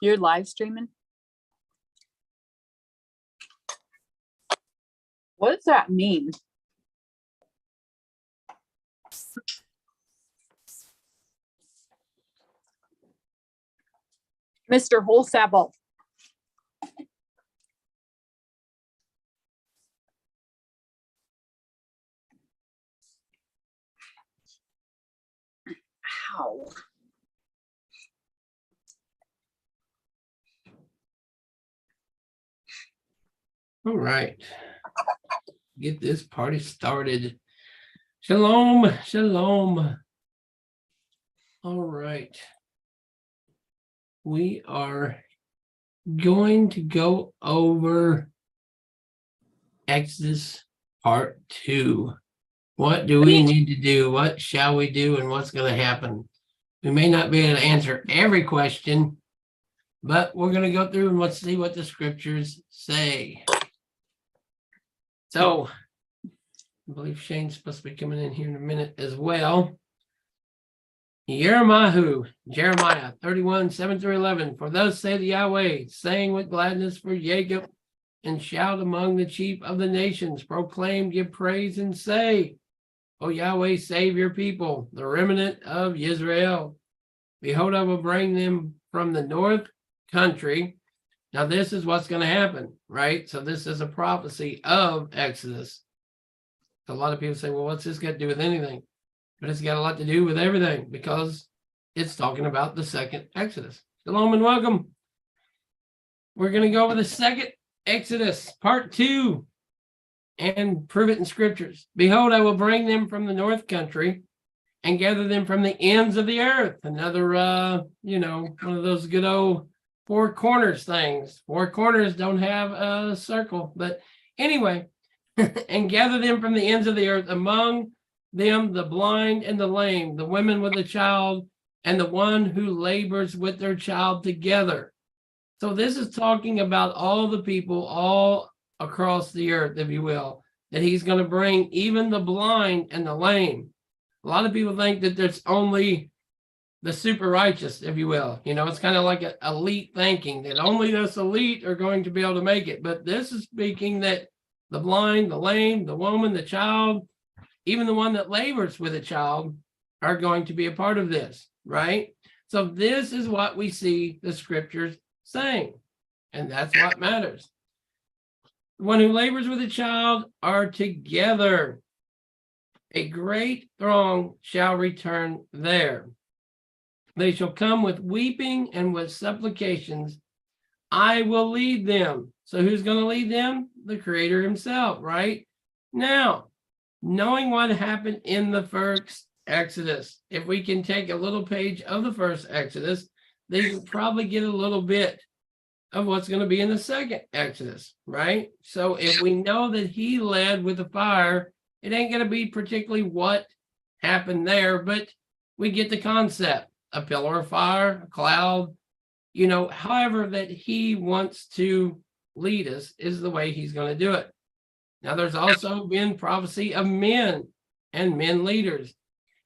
You're live streaming? What does that mean? Mr. Holsapple. Ow. All right. Get this party started. Shalom, shalom. All right. We are going to go over Exodus part 2. What do we need to do? What shall we do? And what's going to happen? We may not be able to answer every question, but we're going to go through and let's see what the scriptures say. So, I believe Shane's supposed to be coming in here in a minute as well. Jeremiah 31, 7 through 11. For thus saith Yahweh, saying with gladness for Jacob, and shout among the chief of the nations, proclaim, give praise, and say, O Yahweh, save your people, the remnant of Israel. Behold, I will bring them from the north country. Now, this is what's going to happen, right? So this is a prophecy of Exodus. A lot of people say, well, what's this got to do with anything? But it's got a lot to do with everything because it's talking about the second Exodus. Shalom and welcome. We're going to go over the second Exodus, part 2, and prove it in scriptures. Behold, I will bring them from the north country and gather them from the ends of the earth. Another, one of those good old four corners things. Four corners don't have a circle. But anyway, and gather them from the ends of the earth, among them the blind and the lame, the women with a child, and the one who labors with their child together. So this is talking about all the people all across the earth, if you will, that he's going to bring even the blind and the lame. A lot of people think that there's only the super righteous, if you will. You know, it's kind of like an elite thinking that only this elite are going to be able to make it. But this is speaking that the blind, the lame, the woman, the child, even the one that labors with a child are going to be a part of this, right? So this is what we see the scriptures saying, and that's what matters. The one who labors with a child are together. A great throng shall return there. They shall come with weeping and with supplications. I will lead them. So who's going to lead them? The Creator himself, right? Now, knowing what happened in the first Exodus, if we can take a little page of the first Exodus, they can probably get a little bit of what's going to be in the second Exodus, right? So if we know that he led with the fire, it ain't going to be particularly what happened there, but we get the concept. A pillar of fire, a cloud, however that he wants to lead us is the way he's going to do it. Now, there's also been prophecy of men and men leaders.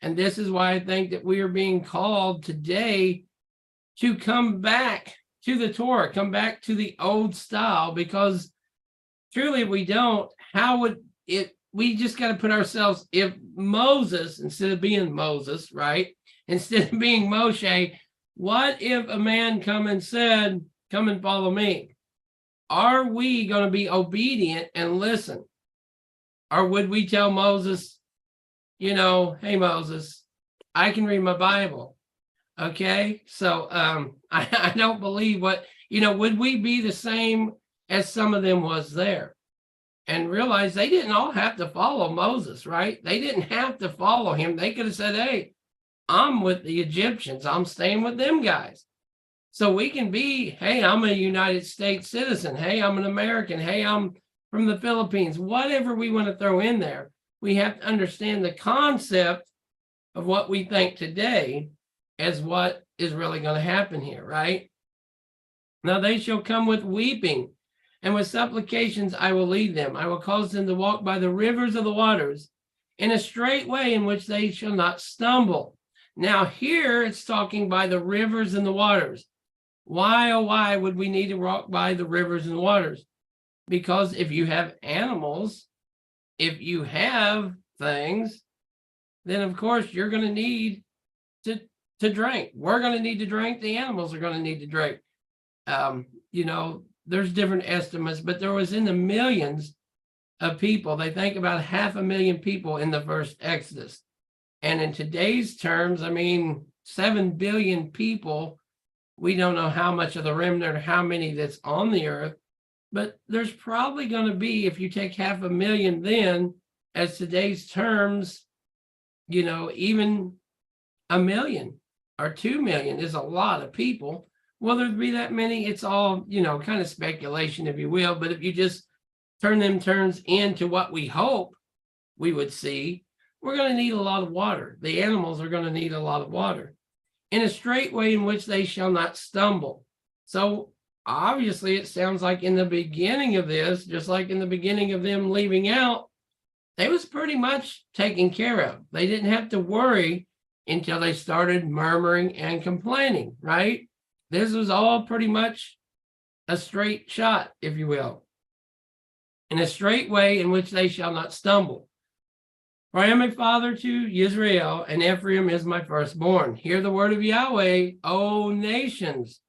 And this is why I think that we are being called today to come back to the Torah, come back to the old style, because truly if we don't, how would it, we just got to put ourselves, if Moses, instead of being Moses, right? Instead of being Moshe, what if a man come and said, come and follow me? Are we going to be obedient and listen? Or would we tell Moses, hey, Moses, I can read my Bible. Okay. So I don't believe would we be the same as some of them was there? And realize they didn't all have to follow Moses, right? They didn't have to follow him. They could have said, hey, I'm with the Egyptians. I'm staying with them guys. So we can be, hey, I'm a United States citizen. Hey, I'm an American. Hey, I'm from the Philippines. Whatever we want to throw in there, we have to understand the concept of what we think today as what is really going to happen here, right? Now they shall come with weeping, and with supplications I will lead them. I will cause them to walk by the rivers of the waters in a straight way in which they shall not stumble. Now here it's talking by the rivers and the waters. Why, oh, why would we need to walk by the rivers and waters? Because if you have animals, if you have things, then of course you're going to need to drink. We're going to need to drink. The animals are going to need to drink. There's different estimates, but there was in the millions of people. They think about 500,000 people in the first Exodus. And in today's terms, 7 billion people. We don't know how much of the remnant or how many that's on the earth, but there's probably going to be, if you take 500,000 then, as today's terms, even 1 million or 2 million is a lot of people. Will there be that many? It's all, kind of speculation, if you will. But if you just turn them terms into what we hope we would see, we're going to need a lot of water. The animals are going to need a lot of water. In a straight way in which they shall not stumble. So obviously it sounds like in the beginning of this, just like in the beginning of them leaving out, they was pretty much taken care of. They didn't have to worry until they started murmuring and complaining, right? This was all pretty much a straight shot, if you will. In a straight way in which they shall not stumble. For I am a father to Israel, and Ephraim is my firstborn. Hear the word of Yahweh, O nations.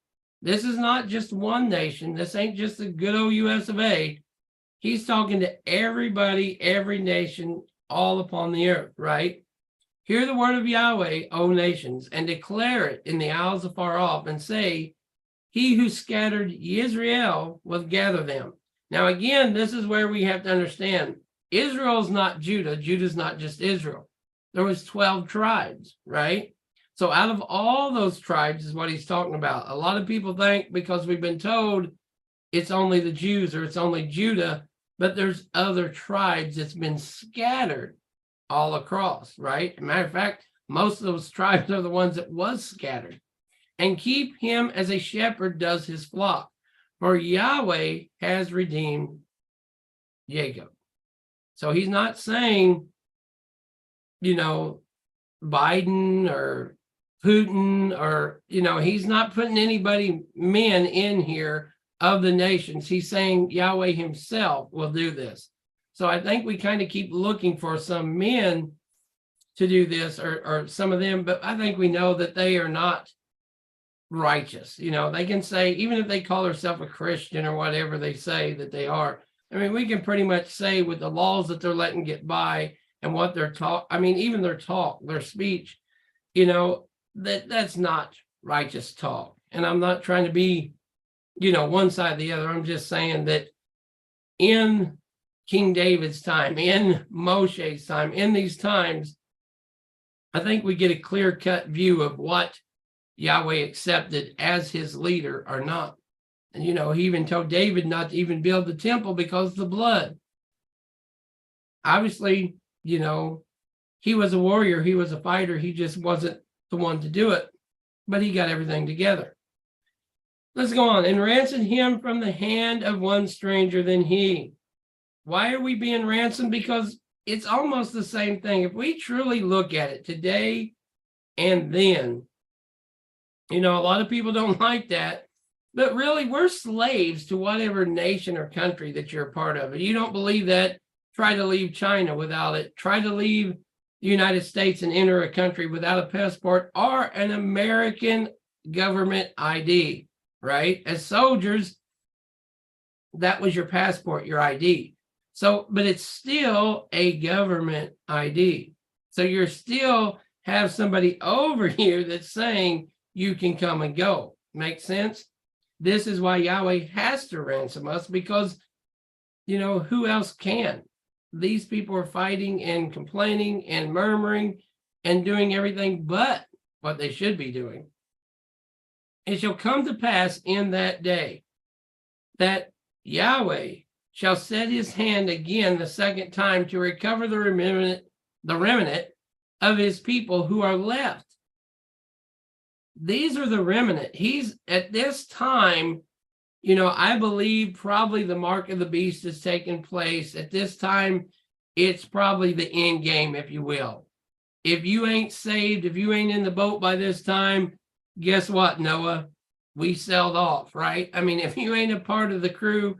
This is not just one nation. This ain't just the good old US of A. He's talking to everybody, every nation, all upon the earth, right? Hear the word of Yahweh, O nations, and declare it in the isles afar off, and say, he who scattered Israel will gather them. Now, again, this is where we have to understand, Israel's not Judah. Judah's not just Israel. There was 12 tribes, right? So out of all those tribes is what he's talking about. A lot of people think because we've been told it's only the Jews or it's only Judah, but there's other tribes that's been scattered all across, right? As a matter of fact, most of those tribes are the ones that was scattered. And keep him as a shepherd does his flock. For Yahweh has redeemed Jacob. So he's not saying, Biden or Putin or, he's not putting men in here of the nations. He's saying Yahweh himself will do this. So I think we kind of keep looking for some men to do this or some of them, but I think we know that they are not righteous. They can say, even if they call themselves a Christian or whatever they say that they are, we can pretty much say with the laws that they're letting get by and what they're taught, even their talk, their speech, that's not righteous talk. And I'm not trying to be, one side or the other. I'm just saying that in King David's time, in Moshe's time, in these times, I think we get a clear-cut view of what Yahweh accepted as his leader or not. And, he even told David not to even build the temple because of the blood. Obviously, he was a warrior. He was a fighter. He just wasn't the one to do it. But he got everything together. Let's go on. And ransomed him from the hand of one stranger than he. Why are we being ransomed? Because it's almost the same thing. If we truly look at it today and then, a lot of people don't like that. But really, we're slaves to whatever nation or country that you're a part of. If you don't believe that, try to leave China without it. Try to leave the United States and enter a country without a passport or an American government ID, right? As soldiers, that was your passport, your ID. So, but it's still a government ID. So you're still have somebody over here that's saying you can come and go. Make sense? This is why Yahweh has to ransom us because, who else can? These people are fighting and complaining and murmuring and doing everything but what they should be doing. It shall come to pass in that day that Yahweh shall set his hand again the second time to recover the remnant of his people who are left. These are the remnant. He's at this time, I believe probably the mark of the beast has taken place. At this time, it's probably the end game, if you will. If you ain't saved, if you ain't in the boat by this time, guess what, Noah? we sailed off, right? I mean, if you ain't a part of the crew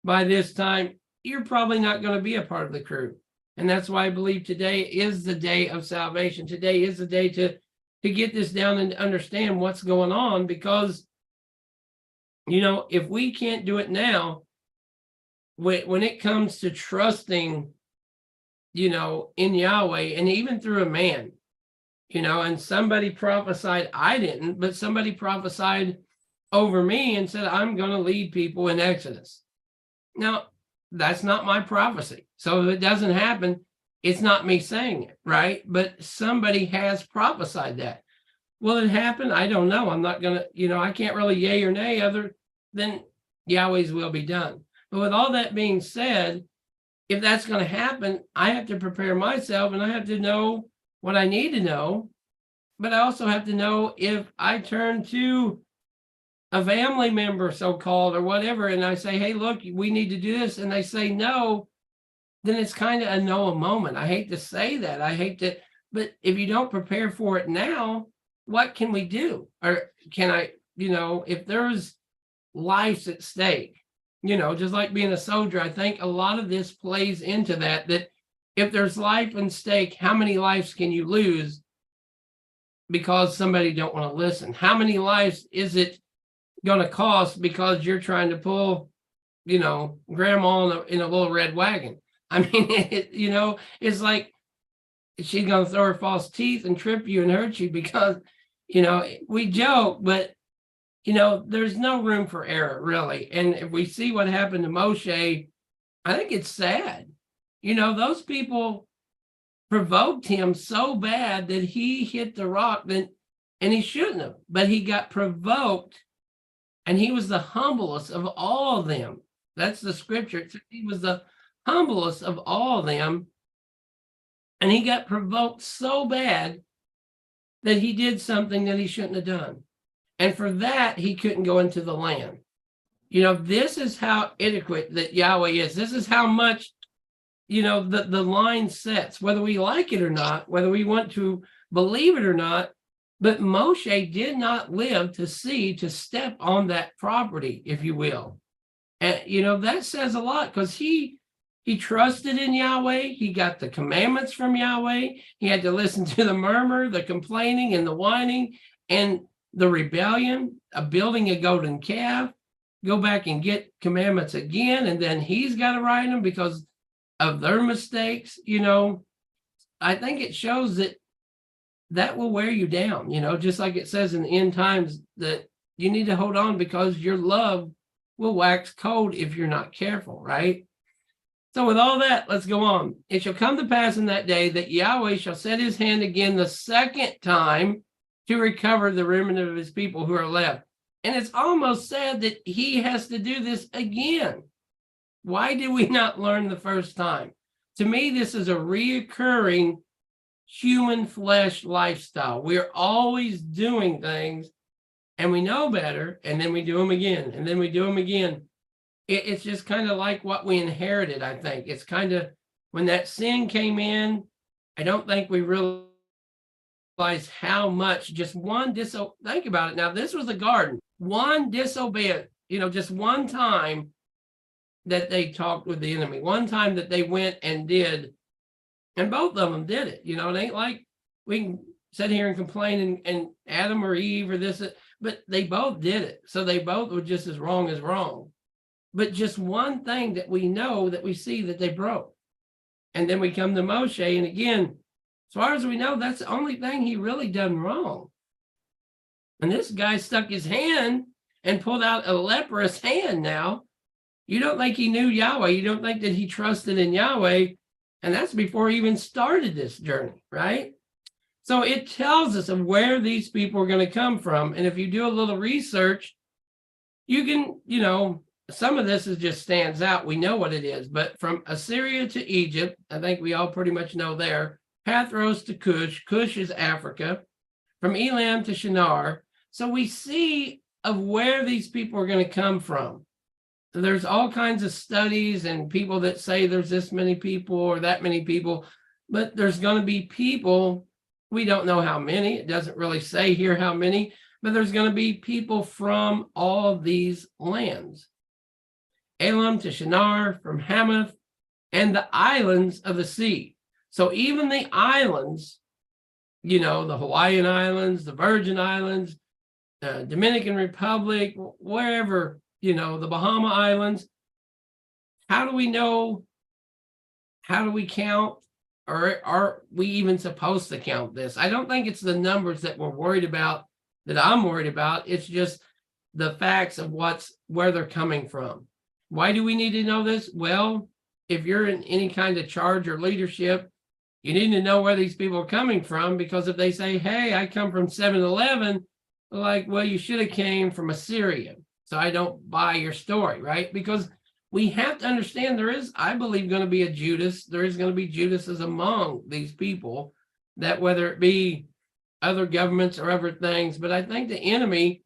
by this time, you're probably not going to be a part of the crew. And that's why I believe today is the day of salvation. Today is the day to get this down and understand what's going on, because, if we can't do it now, when it comes to trusting, in Yahweh, and even through a man, and somebody prophesied, I didn't, but somebody prophesied over me and said, I'm going to lead people in Exodus. Now, that's not my prophecy. So if it doesn't happen, it's not me saying it, right? But somebody has prophesied that. Will it happen? I don't know. I'm not going to, I can't really yay or nay other than Yahweh's will be done. But with all that being said, if that's going to happen, I have to prepare myself, and I have to know what I need to know. But I also have to know if I turn to a family member, so-called, or whatever, and I say, hey, look, we need to do this, and they say no, then it's kind of a no moment. I hate to say that. But if you don't prepare for it now, what can we do? Or can I, if there's lives at stake, just like being a soldier, I think a lot of this plays into that if there's life at stake, how many lives can you lose because somebody don't want to listen? How many lives is it going to cost because you're trying to pull, grandma in a little red wagon? I mean, it's like she's going to throw her false teeth and trip you and hurt you because, we joke, but, there's no room for error, really. And if we see what happened to Moshe, I think it's sad. Those people provoked him so bad that he hit the rock, and he shouldn't have, but he got provoked. And he was the humblest of all of them. That's the scripture. He was the humblest of all of them. And he got provoked so bad that he did something that he shouldn't have done. And for that, he couldn't go into the land. This is how adequate that Yahweh is. This is how much, the line sets, whether we like it or not, whether we want to believe it or not. But Moshe did not live to step on that property, if you will. And, that says a lot, because he trusted in Yahweh. He got the commandments from Yahweh. He had to listen to the murmur, the complaining, and the whining, and the rebellion of building a golden calf, go back and get commandments again. And then he's got to write them because of their mistakes. I think it shows that will wear you down, just like it says in the end times that you need to hold on because your love will wax cold if you're not careful, right? So with all that, let's go on. It shall come to pass in that day that Yahweh shall set his hand again the second time to recover the remnant of his people who are left. And it's almost sad that he has to do this again. Why did we not learn the first time? To me, this is a reoccurring human flesh lifestyle. We're always doing things and we know better, and then we do them again, and then we do them again. It's just kind of like what we inherited, I think. It's kind of when that sin came in, I don't think we realized how much just one think about it. Now, this was a garden. One disobeyed, just one time that they talked with the enemy, one time that they went and did. And both of them did it. It ain't like we can sit here and complain and Adam or Eve or this, but they both did it. So they both were just as wrong. But just one thing that we know, that we see that they broke. And then we come to Moshe. And again, as far as we know, that's the only thing he really done wrong. And this guy stuck his hand and pulled out a leprous hand now. You don't think he knew Yahweh. You don't think that he trusted in Yahweh. And that's before he even started this journey, right? So it tells us of where these people are going to come from. And if you do a little research, you can, some of this just stands out. We know what it is. But from Assyria to Egypt, I think we all pretty much know there. Pathros to Cush. Cush is Africa. From Elam to Shinar. So we see of where these people are going to come from. There's all kinds of studies and people that say there's this many people or that many people, but there's going to be people, we don't know how many, it doesn't really say here how many, but there's going to be people from all of these lands. Elam to Shinar, from Hamath, and the islands of the sea. So even the islands, the Hawaiian Islands, the Virgin Islands, Dominican Republic, wherever, the Bahama Islands. How do we know? How do we count? Or are we even supposed to count this? I don't think it's the numbers that we're worried about, that I'm worried about. It's just the facts of where they're coming from. Why do we need to know this? Well, if you're in any kind of charge or leadership, you need to know where these people are coming from, because if they say, hey, I come from 7-Eleven, like, well, you should have came from Assyria. So I don't buy your story, right? Because we have to understand there is, I believe, going to be a Judas. There is going to be Judases among these people, that whether it be other governments or other things. But I think the enemy,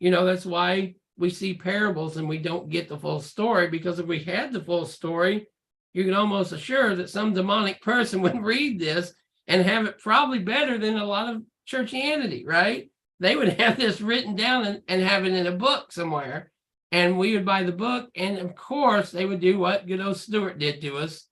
that's why we see parables and we don't get the full story, because if we had the full story, you can almost assure that some demonic person would read this and have it probably better than a lot of churchianity, right? They would have this written down and have it in a book somewhere, and we would buy the book. And of course, they would do what good old Stuart did to us,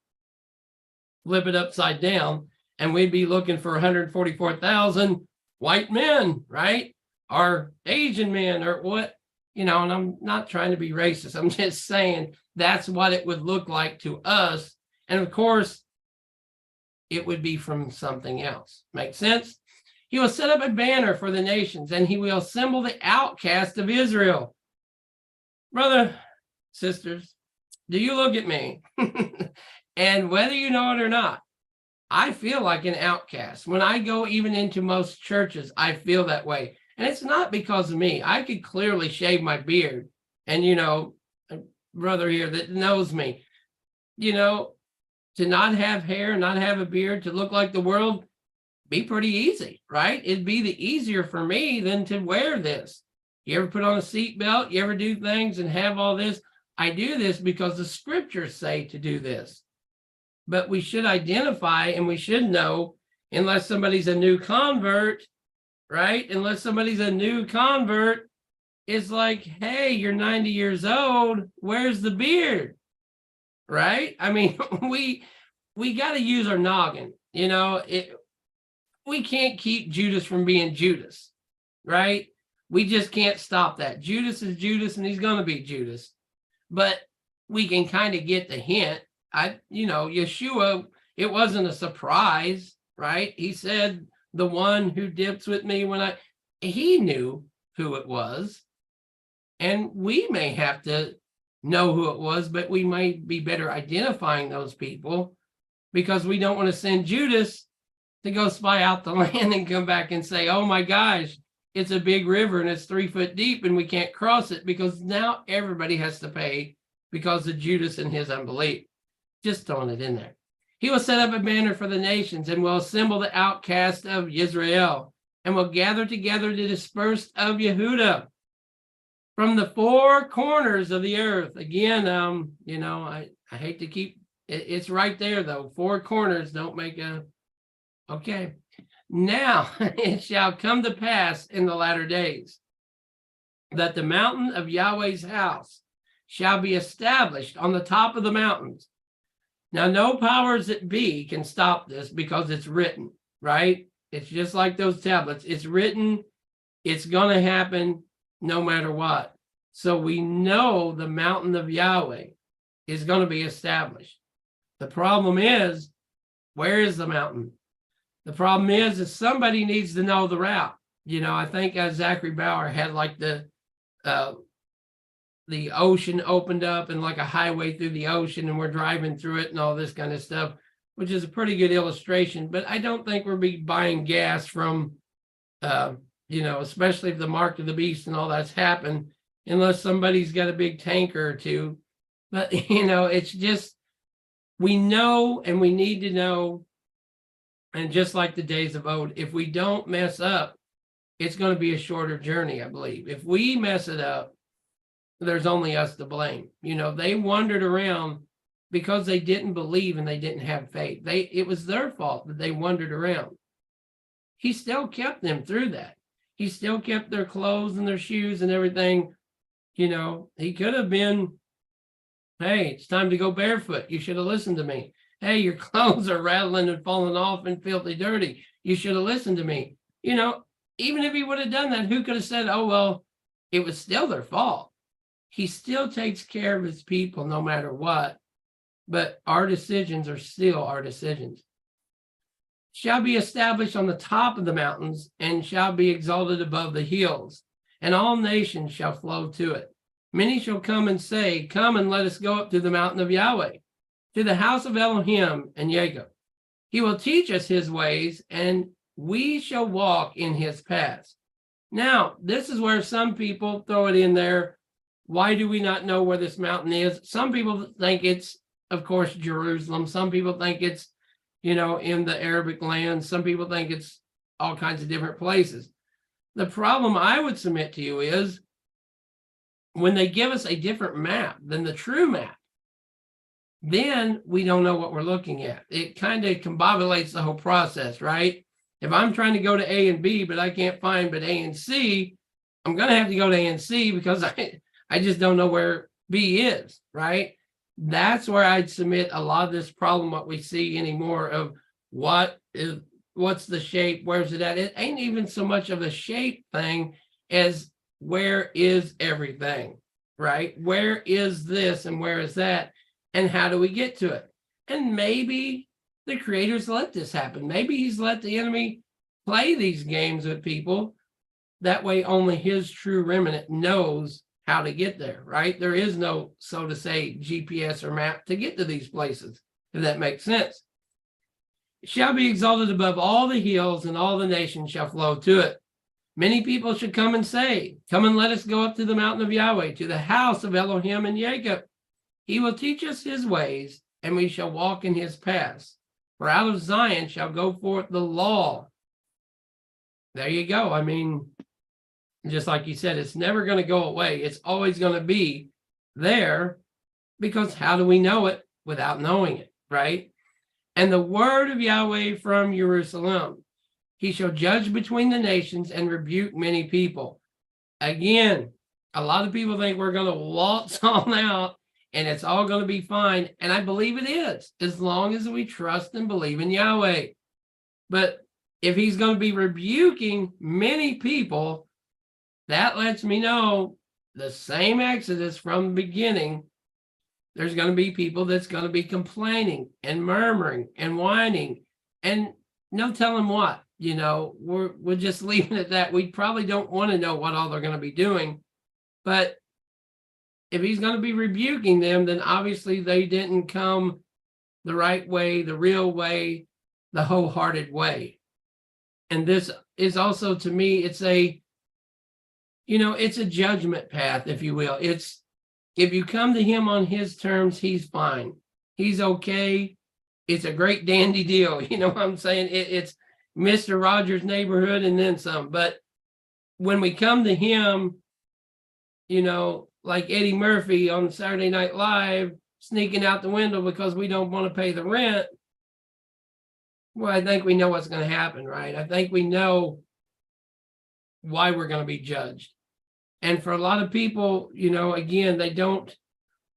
flip it upside down, and we'd be looking for 144,000 white men, right? Or Asian men, or what, and I'm not trying to be racist. I'm just saying that's what it would look like to us. And of course, it would be from something else. Make sense? He will set up a banner for the nations, and he will assemble the outcast of Israel. Brother, sisters, do you look at me? And whether you know it or not, I feel like an outcast. When I go even into most churches, I feel that way. And it's not because of me. I could clearly shave my beard. And, a brother here that knows me, to not have hair, not have a beard, to look like the world, be pretty easy, right? It'd be the easier for me than to wear this. You ever put on a seatbelt? You ever do things and have all this? I do this because the scriptures say to do this. But we should identify, and we should know, unless somebody's a new convert, right? Unless somebody's a new convert, it's like, hey, you're 90 years old. Where's the beard? Right? I mean, we got to use our noggin. We can't keep Judas from being Judas, right? We just can't stop that. Judas is Judas, and he's going to be Judas. But we can kind of get the hint. Yeshua, it wasn't a surprise, right? He said, the one who dips with me he knew who it was. And we may have to know who it was, but we might be better identifying those people, because we don't want to send Judas to go spy out the land and come back and say, oh my gosh, it's a big river and it's 3 foot deep and we can't cross it, because now everybody has to pay because of Judas and his unbelief. Just throwing it in there. He will set up a banner for the nations, and will assemble the outcast of Israel, and will gather together the dispersed of Yehuda from the 4 corners of the earth. Again, I hate to keep it's right there though. 4 corners don't make a okay. Now it shall come to pass in the latter days that the mountain of Yahweh's house shall be established on the top of the mountains. Now, no powers that be can stop this, because it's written, right? It's just like those tablets. It's written. It's going to happen no matter what. So we know the mountain of Yahweh is going to be established. The problem is, where is the mountain? The problem is somebody needs to know the route. I think Zachary Bauer had like the ocean opened up and like a highway through the ocean, and we're driving through it and all this kind of stuff, which is a pretty good illustration. But I don't think we'll be buying gas from, especially if the mark of the beast and all that's happened, unless somebody's got a big tanker or two. But, it's just, we know, and we need to know. And just like the days of old, if we don't mess up, it's going to be a shorter journey, I believe. If we mess it up, there's only us to blame. They wandered around because they didn't believe and they didn't have faith. It was their fault that they wandered around. He still kept them through that. He still kept their clothes and their shoes and everything. He could have been, hey, it's time to go barefoot. You should have listened to me. Hey, your clothes are rattling and falling off and filthy dirty. You should have listened to me. Even if he would have done that, who could have said, oh, well, it was still their fault. He still takes care of his people no matter what. But our decisions are still our decisions. Shall be established on the top of the mountains and shall be exalted above the hills, and all nations shall flow to it. Many shall come and say, come and let us go up to the mountain of Yahweh, to the house of Elohim and Jacob. He will teach us his ways, and we shall walk in his paths. Now, this is where some people throw it in there. Why do we not know where this mountain is? Some people think it's, of course, Jerusalem. Some people think it's, in the Arabic land. Some people think it's all kinds of different places. The problem I would submit to you is when they give us a different map than the true map, then we don't know what we're looking at. It kind of combobulates the whole process, right? If I'm trying to go to A and B, but I can't find but A and C, I'm going to have to go to A and C because I just don't know where B is, right? That's where I'd submit a lot of this problem, what we see anymore of what's the shape, where's it at? It ain't even so much of a shape thing as where is everything, right? Where is this and where is that? And how do we get to it? And maybe the creator's let this happen. Maybe he's let the enemy play these games with people. That way only his true remnant knows how to get there, right? There is no, so to say, GPS or map to get to these places, if that makes sense. It shall be exalted above all the hills, and all the nations shall flow to it. Many people should come and say, come and let us go up to the mountain of Yahweh, to the house of Elohim and Jacob. He will teach us his ways, and we shall walk in his paths. For out of Zion shall go forth the law. There you go. I mean, just like you said, it's never going to go away. It's always going to be there, because how do we know it without knowing it, right? And the word of Yahweh from Jerusalem. He shall judge between the nations and rebuke many people. Again, a lot of people think we're going to waltz on out and it's all going to be fine. And I believe it is, as long as we trust and believe in Yahweh. But if he's going to be rebuking many people, that lets me know the same Exodus from the beginning. There's going to be people that's going to be complaining and murmuring and whining, and no telling what. We're just leaving it at that. We probably don't want to know what all they're going to be doing. But if he's going to be rebuking them, then obviously they didn't come the right way, the real way, the wholehearted way. And this is also, to me, it's a judgment path, if you will. It's, if you come to him on his terms, he's fine. He's okay. It's a great dandy deal. You know what I'm saying? It's Mr. Rogers' Neighborhood and then some. But when we come to him, like Eddie Murphy on Saturday Night Live, sneaking out the window because we don't want to pay the rent, well, I think we know what's going to happen, right? I think we know why we're going to be judged. And for a lot of people, again, they don't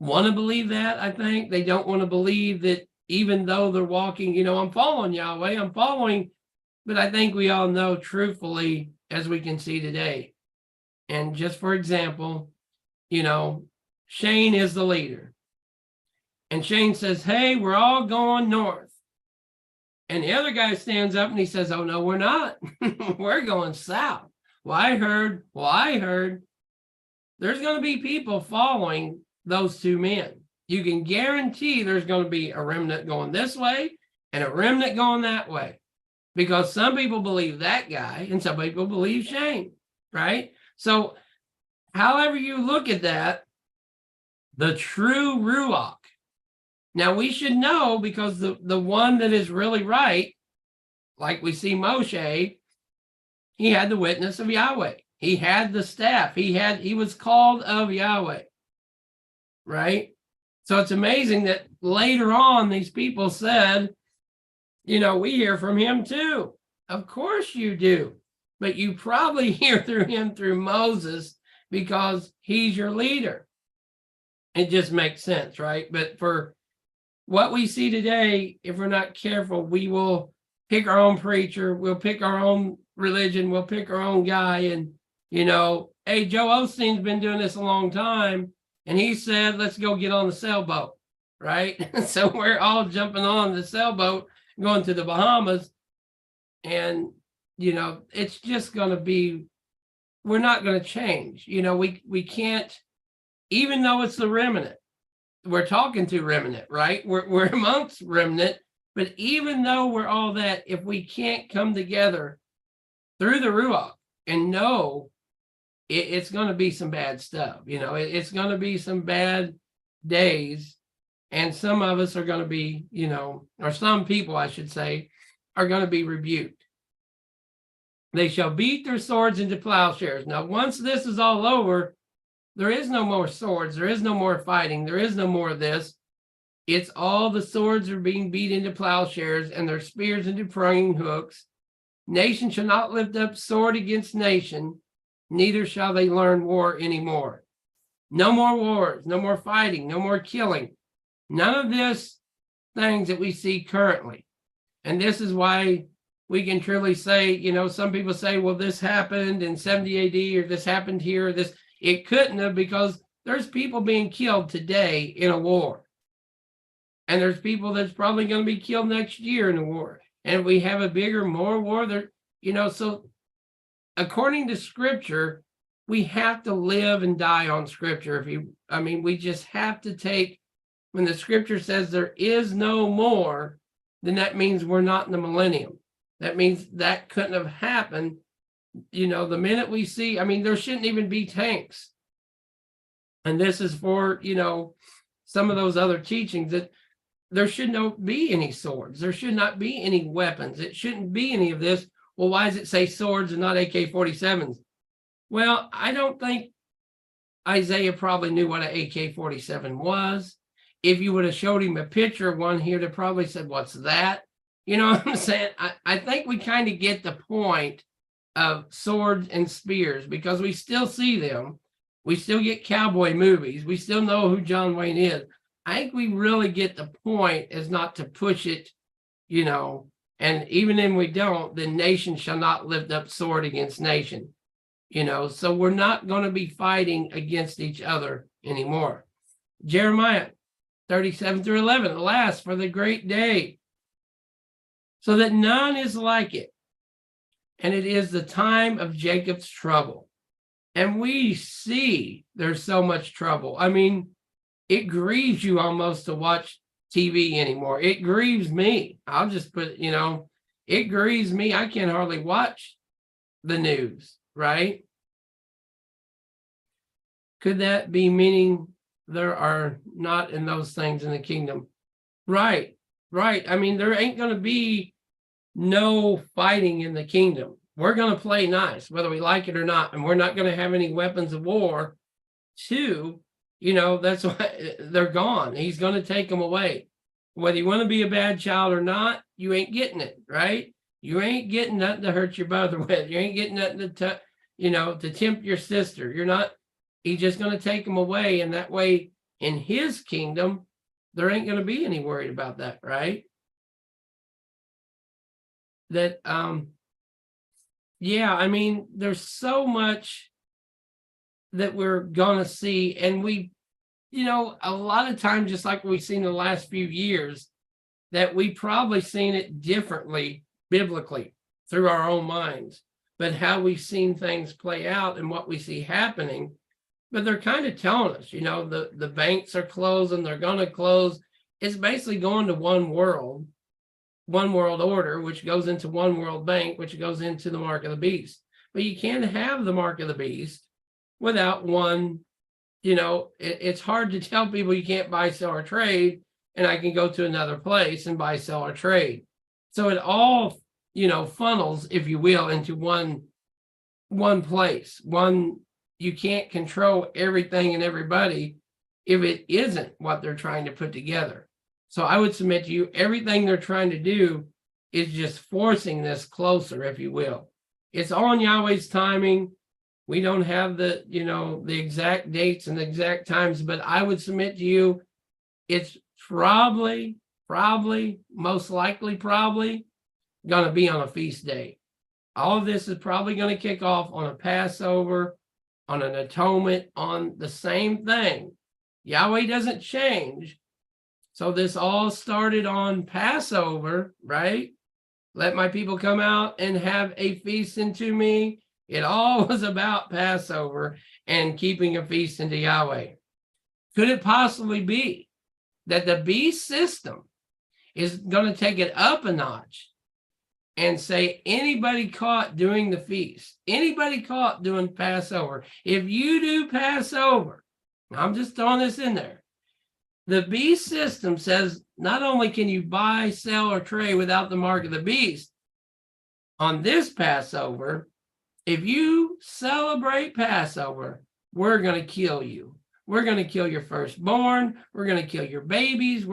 want to believe that. I think they don't want to believe that even though they're walking, I'm following Yahweh, I'm following, but I think we all know truthfully, as we can see today. And just for example, Shane is the leader. And Shane says, hey, we're all going north. And the other guy stands up and he says, oh, no, we're not. We're going south. Well, I heard. There's going to be people following those two men. You can guarantee there's going to be a remnant going this way and a remnant going that way. Because some people believe that guy and some people believe Shane, right? So however you look at that, the true Ruach. Now we should know, because the one that is really right, like we see Moshe, he had the witness of Yahweh. He had the staff. He was called of Yahweh, right? So it's amazing that later on these people said, we hear from him too. Of course you do. but you probably hear through him through Moses because he's your leader. It just makes sense, right? But for what we see today, if we're not careful, we will pick our own preacher, we'll pick our own religion, we'll pick our own guy. And, hey, Joe Osteen's been doing this a long time, and he said, let's go get on the sailboat, right? So we're all jumping on the sailboat, going to the Bahamas. And, it's just going to be, we're not going to change. We can't, even though it's the remnant, we're talking to remnant, right? We're amongst remnant, but even though we're all that, if we can't come together through the Ruach and know it's going to be some bad stuff, it's going to be some bad days. And some of us are going to be, or some people, I should say, are going to be rebuked. They shall beat their swords into plowshares. Now, once this is all over, there is no more swords. There is no more fighting. There is no more of this. It's all the swords are being beat into plowshares and their spears into pruning hooks. Nation shall not lift up sword against nation, neither shall they learn war anymore. No more wars, no more fighting, no more killing. None of this things that we see currently. And this is why we can truly say, some people say, well, this happened in 70 AD or this happened here, or this. It couldn't have, because there's people being killed today in a war. And there's people that's probably going to be killed next year in a war. And if we have a bigger, more war there, so according to scripture, we have to live and die on scripture. We just have to take, when the scripture says there is no more, then that means we're not in the millennium. That means that couldn't have happened. The minute we see, there shouldn't even be tanks. And this is for, some of those other teachings, that there should not be any swords. There should not be any weapons. It shouldn't be any of this. Well, why does it say swords and not AK-47s? Well, I don't think Isaiah probably knew what an AK-47 was. If you would have showed him a picture of one here, they probably said, what's that? You know what I'm saying? I think we kind of get the point of swords and spears, because we still see them. We still get cowboy movies. We still know who John Wayne is. I think we really get the point is not to push it, and even if we don't, then nation shall not lift up sword against nation, so we're not going to be fighting against each other anymore. Jeremiah 37-11, alas, for the great day, so that none is like it. And it is the time of Jacob's trouble. And we see there's so much trouble. It grieves you almost to watch TV anymore. It grieves me. I'll just put, it grieves me. I can hardly watch the news, right? Could that be meaning there are not in those things in the kingdom? Right. There ain't going to be no fighting in the kingdom. We're going to play nice, whether we like it or not. And we're not going to have any weapons of war that's why they're gone. He's going to take them away. Whether you want to be a bad child or not, you ain't getting it, right? You ain't getting nothing to hurt your brother with. You ain't getting nothing to tempt your sister. You're not, he's just going to take them away. And that way in his kingdom, there ain't going to be any worried about that, right? That, there's so much that we're going to see. And we, a lot of times, just like we've seen the last few years, that we probably seen it differently biblically through our own minds, but how we've seen things play out and what we see happening. But they're kind of telling us, the banks are closing, they're going to close. It's basically going to one world order, which goes into one world bank, which goes into the mark of the beast. But you can't have the mark of the beast without one, it's hard to tell people you can't buy, sell, or trade, and I can go to another place and buy, sell, or trade. So it all, funnels, if you will, into one place. You can't control everything and everybody if it isn't what they're trying to put together. So I would submit to you, everything they're trying to do is just forcing this closer, if you will. It's on Yahweh's timing. We don't have the, the exact dates and the exact times, but I would submit to you, it's probably, most likely, going to be on a feast day. All of this is probably going to kick off on a Passover, on an atonement, on the same thing. Yahweh doesn't change. So this all started on Passover, right? Let my people come out and have a feast unto me. It all was about Passover and keeping a feast unto Yahweh. Could it possibly be that the beast system is going to take it up a notch and say anybody caught doing the feast, anybody caught doing Passover, if you do Passover, I'm just throwing this in there, the beast system says not only can you buy, sell, or trade without the mark of the beast, on this Passover, if you celebrate Passover, we're going to kill you. We're going to kill your firstborn. We're going to kill your babies.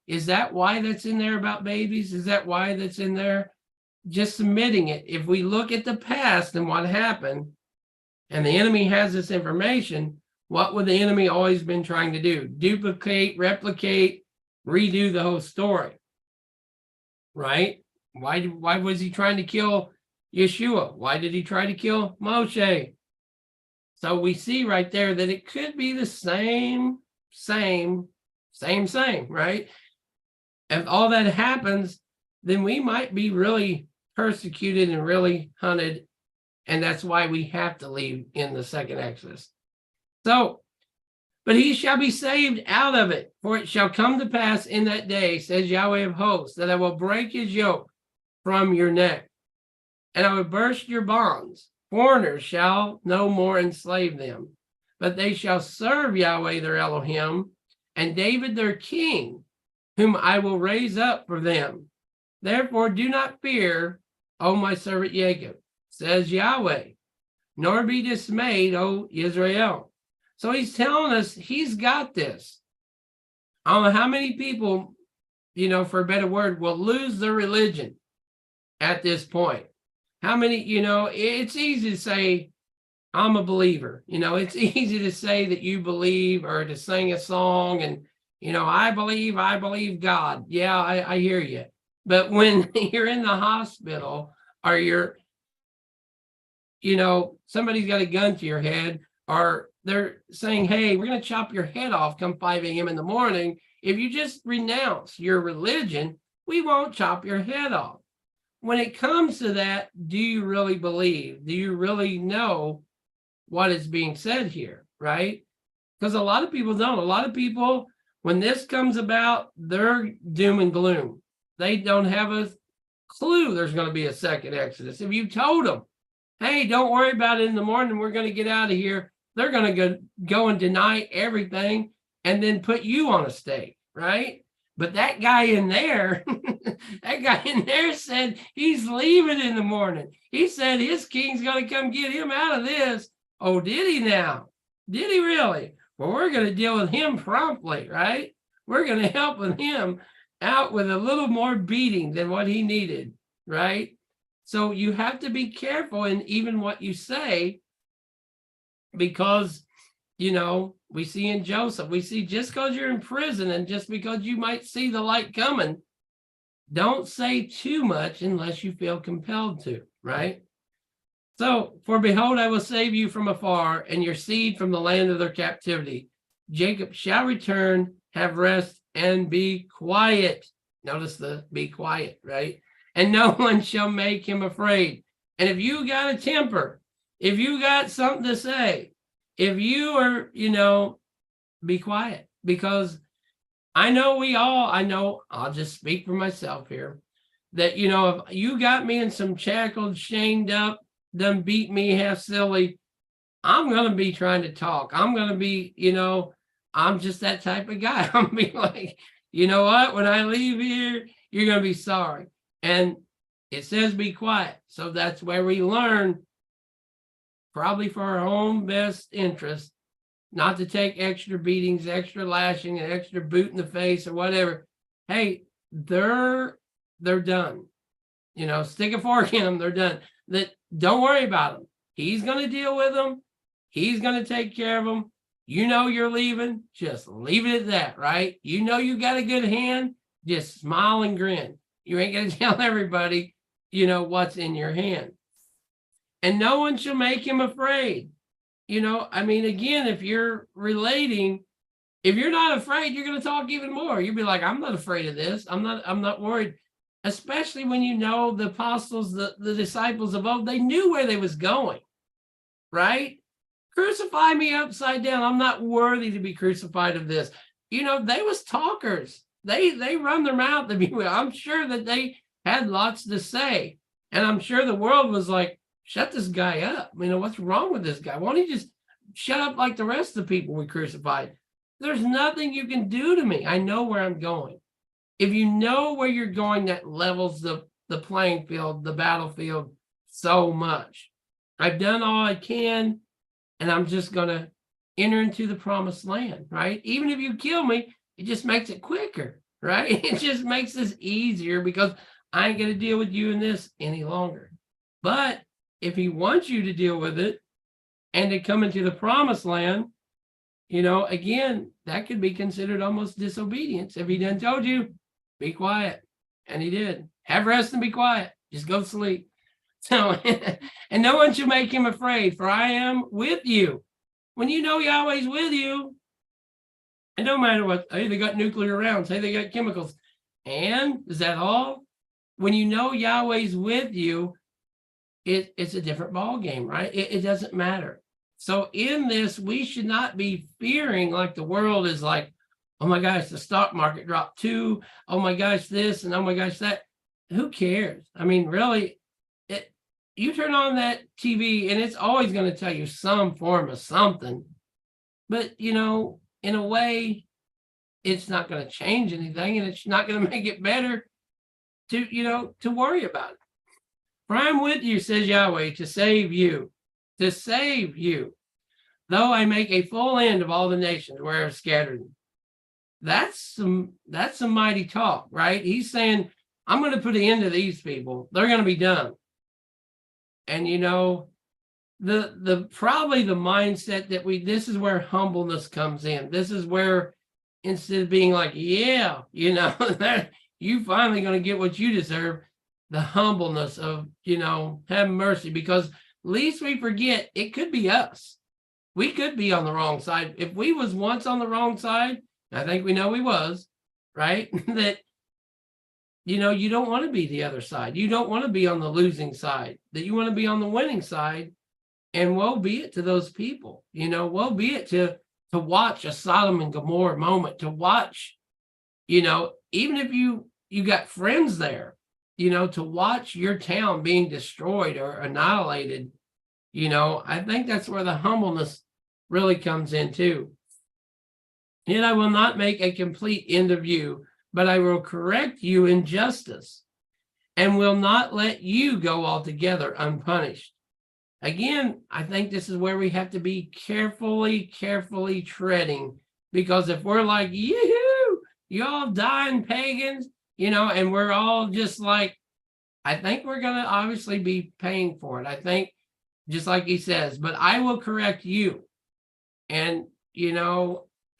Is that why that's in there about babies? Is that why that's in there? Just submitting it. If we look at the past and what happened, and the enemy has this information, what would the enemy always been trying to do? Duplicate, replicate, redo the whole story. Right? Why was he trying to kill Yeshua? Why did he try to kill Moshe? So we see right there that it could be the same, right? If all that happens, then we might be really persecuted and really hunted. And that's why we have to leave in the second Exodus. So, but he shall be saved out of it, for it shall come to pass in that day, says Yahweh of hosts, that I will break his yoke from your neck, and I will burst your bonds. Foreigners shall no more enslave them, but they shall serve Yahweh their Elohim, and David their king, whom I will raise up for them. Therefore do not fear, O my servant Jacob, says Yahweh, nor be dismayed, O Israel. So he's telling us he's got this. I don't know how many people, for a better word, will lose their religion at this point. How many, it's easy to say, I'm a believer. It's easy to say that you believe, or to sing a song and, I believe God. Yeah, I hear you. But when you're in the hospital, or you're, somebody's got a gun to your head, or they're saying, hey, we're going to chop your head off come 5 a.m. in the morning. If you just renounce your religion, we won't chop your head off. When it comes to that, do you really believe? Do you really know what is being said here, right? Because a lot of people don't. A lot of people, when this comes about, they're doom and gloom. They don't have a clue there's going to be a second Exodus. If you told them, hey, don't worry about it in the morning, we're going to get out of here, they're going to go and deny everything and then put you on a stake, right? But that guy in there, said he's leaving in the morning. He said his king's going to come get him out of this. Oh, did he now? Did he really? Well, we're going to deal with him promptly, right? We're going to help with him out with a little more beating than what he needed, right? So you have to be careful in even what you say, because, we see in Joseph, we see just because you're in prison and just because you might see the light coming, don't say too much unless you feel compelled to, right? So, for behold, I will save you from afar, and your seed from the land of their captivity. Jacob shall return, have rest, and be quiet. Notice the be quiet, right? And no one shall make him afraid. And if you got a temper, if you got something to say, if you are, be quiet, because I'll just speak for myself here, that, if you got me in some shackled, chained up, done beat me half silly, I'm going to be trying to talk. I'm going to be, I'm just that type of guy. I'm going to be like, you know what? When I leave here, you're going to be sorry. And it says be quiet. So that's where we learn, probably for our own best interest, not to take extra beatings, extra lashing, and extra boot in the face or whatever. Hey, they're done. Stick a fork in them, they're done. that don't worry about him. He's going to deal with them. He's going to take care of them. You know you're leaving, just leave it at that, right? You know you got a good hand, just smile and grin. You ain't going to tell everybody, what's in your hand. And no one shall make him afraid. Again, if you're relating, if you're not afraid, you're going to talk even more. You'll be like, I'm not afraid of this. I'm not worried. Especially when the apostles, the disciples of old, they knew where they was going, right? Crucify me upside down. I'm not worthy to be crucified of this. They was talkers. They run their mouth to be with. I'm sure that they had lots to say. And I'm sure the world was like, shut this guy up. What's wrong with this guy? Why don't he just shut up like the rest of the people we crucified? There's nothing you can do to me. I know where I'm going. If you know where you're going, that levels the playing field, the battlefield so much. I've done all I can, and I'm just going to enter into the promised land, right? Even if you kill me, it just makes it quicker, right? It just makes this easier because I ain't going to deal with you in this any longer. But if he wants you to deal with it and to come into the promised land, again, that could be considered almost disobedience. If he done told you, be quiet. And he did. Have rest and be quiet. Just go to sleep. So, and no one should make him afraid, for I am with you. When you know Yahweh's with you, it don't matter what, hey, they got nuclear rounds, hey, they got chemicals. And is that all? When you know Yahweh's with you, it's a different ball game, right? It doesn't matter. So in this, we should not be fearing like the world is like, oh my gosh, the stock market dropped too. Oh my gosh, this and oh my gosh, that. Who cares? Really, you turn on that TV and it's always going to tell you some form of something. But, in a way, it's not going to change anything and it's not going to make it better to worry about it. For I am with you, says Yahweh, to save you, though I make a full end of all the nations where I've scattered them. That's some mighty talk, right? He's saying, I'm going to put an end to these people. They're going to be done. And the probably the mindset that this is where humbleness comes in. This is where instead of being like, yeah, that you finally going to get what you deserve, the humbleness of, have mercy, because least we forget it could be us. We could be on the wrong side. If we was once on the wrong side, I think we know we was, right? That, you don't want to be the other side. You don't want to be on the losing side, that you want to be on the winning side. And woe be it to those people, woe be it to watch a Sodom and Gomorrah moment, to watch, even if you got friends there, to watch your town being destroyed or annihilated, I think that's where the humbleness really comes in too. Yet I will not make a complete end of you, but I will correct you in justice and will not let you go altogether unpunished. Again, I think this is where we have to be carefully treading, because if we're like, yoo-hoo, y'all dying pagans, and we're all just like, I think we're going to obviously be paying for it. I think, just like he says, but I will correct you. And,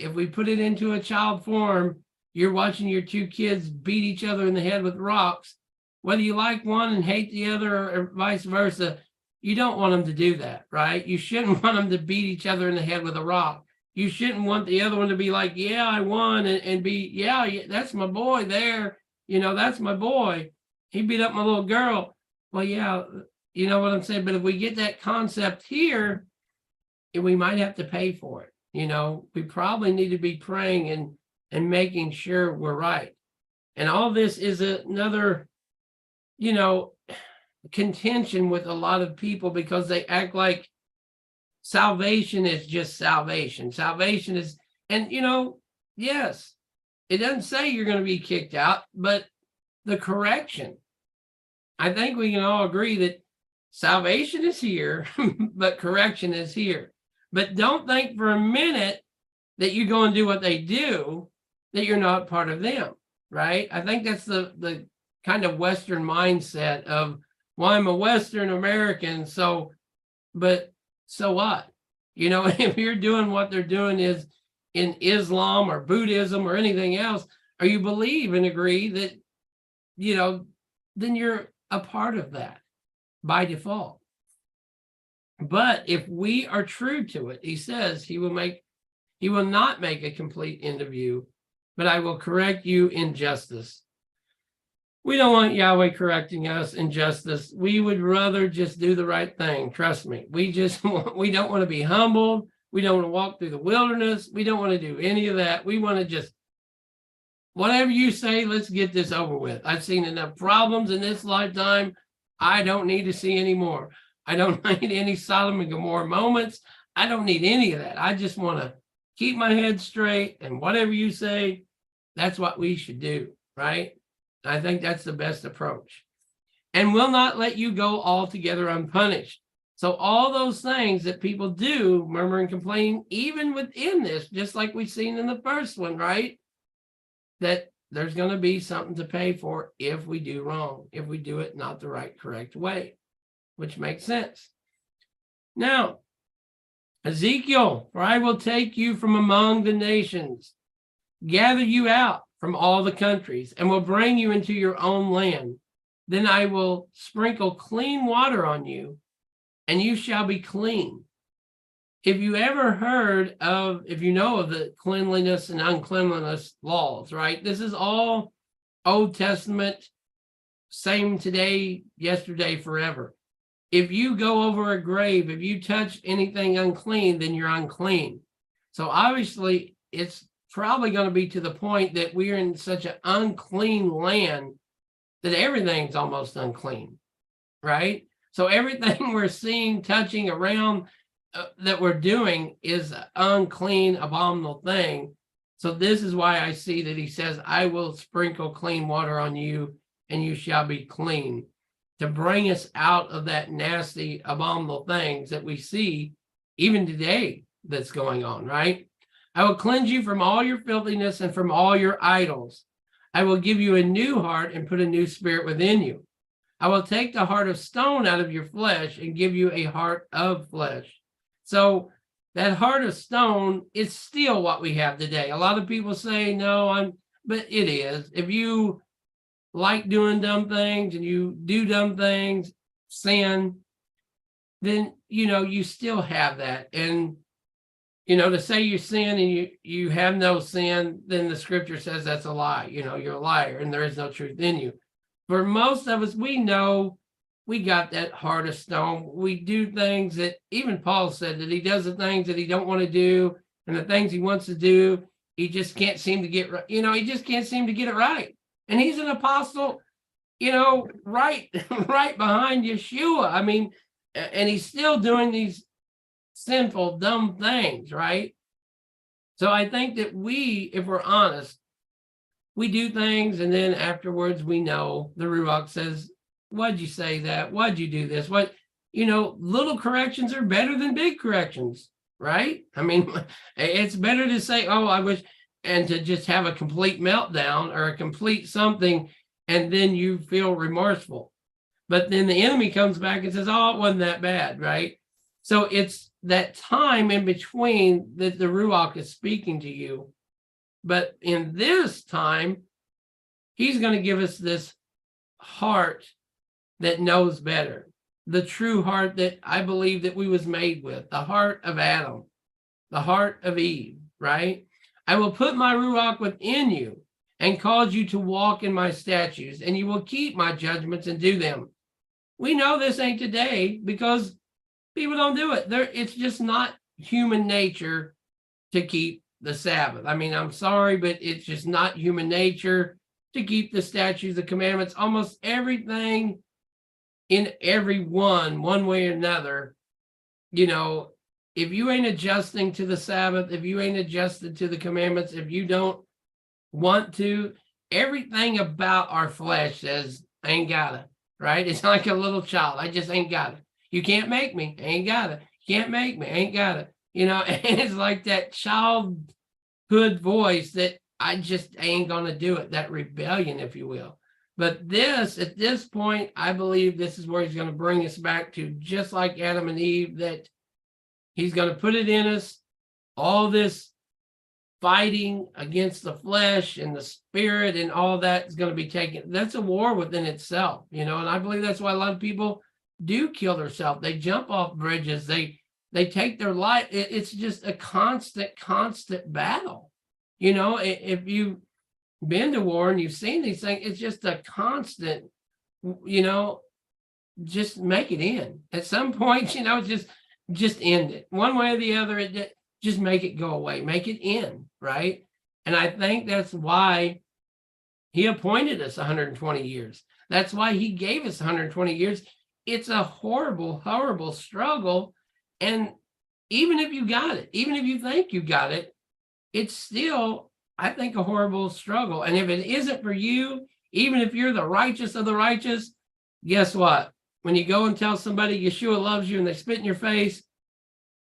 if we put it into a child form, you're watching your two kids beat each other in the head with rocks, whether you like one and hate the other or vice versa. You don't want them to do that, right? You shouldn't want them to beat each other in the head with a rock. You shouldn't want the other one to be like, yeah, I won, and be, yeah, that's my boy there. That's my boy. He beat up my little girl. Well, yeah, you know what I'm saying? But if we get that concept here, we might have to pay for it. We probably need to be praying and making sure we're right. And all this is another, contention with a lot of people, because they act like salvation is just salvation. Salvation is, and yes, it doesn't say you're going to be kicked out, but the correction. I think we can all agree that salvation is here, but correction is here. But don't think for a minute that you go and do what they do, that you're not part of them, right? I think that's the kind of Western mindset of, Well, I'm a Western American, but so what? You know, if you're doing what they're doing is in Islam or Buddhism or anything else, or you believe and agree that, then you're a part of that by default. But if we are true to it, he says he will not make a complete end of you, but I will correct you in justice. We don't want Yahweh correcting us in justice. We would rather just do the right thing. Trust me. We don't want to be humbled. We don't want to walk through the wilderness. We don't want to do any of that. We want to just, whatever you say, let's get this over with. I've seen enough problems in this lifetime. I don't need to see any more. I don't need any Sodom and Gomorrah moments. I don't need any of that. I just want to keep my head straight, and whatever you say, that's what we should do, right? I think that's the best approach. And will not let you go altogether unpunished. So all those things that people do, murmur and complain, even within this, just like we've seen in the first one, right? That there's going to be something to pay for if we do wrong, if we do it not the right, correct way, which makes sense. Now, Ezekiel, for I will take you from among the nations, gather you out from all the countries, and will bring you into your own land. Then I will sprinkle clean water on you, and you shall be clean. If you know of the cleanliness and uncleanliness laws, right? This is all Old Testament, same today, yesterday, forever. If you go over a grave, if you touch anything unclean, then you're unclean. So obviously, it's probably going to be to the point that we're in such an unclean land that everything's almost unclean, right? So everything we're seeing, touching around that we're doing is an unclean, abominable thing. So this is why I see that he says, I will sprinkle clean water on you and you shall be clean, to bring us out of that nasty, abominable things that we see even today that's going on, right? I will cleanse you from all your filthiness and from all your idols. I will give you a new heart and put a new spirit within you. I will take the heart of stone out of your flesh and give you a heart of flesh. So that heart of stone is still what we have today. A lot of people say, no, but it is. If you like doing dumb things and you do dumb things, sin, then, you still have that. And to say you sin and you have no sin, then the scripture says that's a lie. You're a liar and there is no truth in you. For most of us, we know we got that heart of stone. We do things that even Paul said that he does the things that he don't want to do, and the things he wants to do, he just can't seem to get right. He just can't seem to get it right. And he's an apostle, right behind Yeshua. I mean, and he's still doing these sinful, dumb things, right? So I think that if we're honest, we do things and then afterwards we know the Ruach says, why'd you say that? Why'd you do this? Little corrections are better than big corrections, right? I mean, it's better to say, oh, I wish, and to just have a complete meltdown or a complete something, and then you feel remorseful. But then the enemy comes back and says, oh, it wasn't that bad, right? So it's that time in between that the Ruach is speaking to you. But in this time, he's going to give us this heart that knows better, the true heart that I believe that we was made with, the heart of Adam, the heart of Eve, right? I will put my Ruach within you and cause you to walk in my statutes, and you will keep my judgments and do them. We know this ain't today because people don't do it. It's just not human nature to keep the Sabbath. I mean, I'm sorry, but it's just not human nature to keep the statutes, the commandments, almost everything in everyone, one way or another. If you ain't adjusting to the Sabbath, if you ain't adjusted to the commandments, if you don't want to, everything about our flesh says, I ain't gotta, right? It's like a little child. I just ain't gotta. You can't make me. I ain't gotta. Can't make me. I ain't gotta. And it's like that childhood voice that I just ain't gonna do it, that rebellion, if you will. But this, at this point, I believe this is where he's going to bring us back to, just like Adam and Eve, that he's going to put it in us, all this fighting against the flesh and the spirit and all that is going to be taken. That's a war within itself, and I believe that's why a lot of people do kill themselves. They jump off bridges. They take their life. It's just a constant battle. If you've been to war and you've seen these things, it's just a constant, just make it end. At some point, just end it. One way or the other, just make it go away, make it end, right? And I think that's why he appointed us 120 years. That's why he gave us 120 years. It's a horrible, horrible struggle. And even if you got it, even if you think you got it, it's still, I think, a horrible struggle. And if it isn't for you, even if you're the righteous of the righteous, guess what? When you go and tell somebody Yeshua loves you and they spit in your face,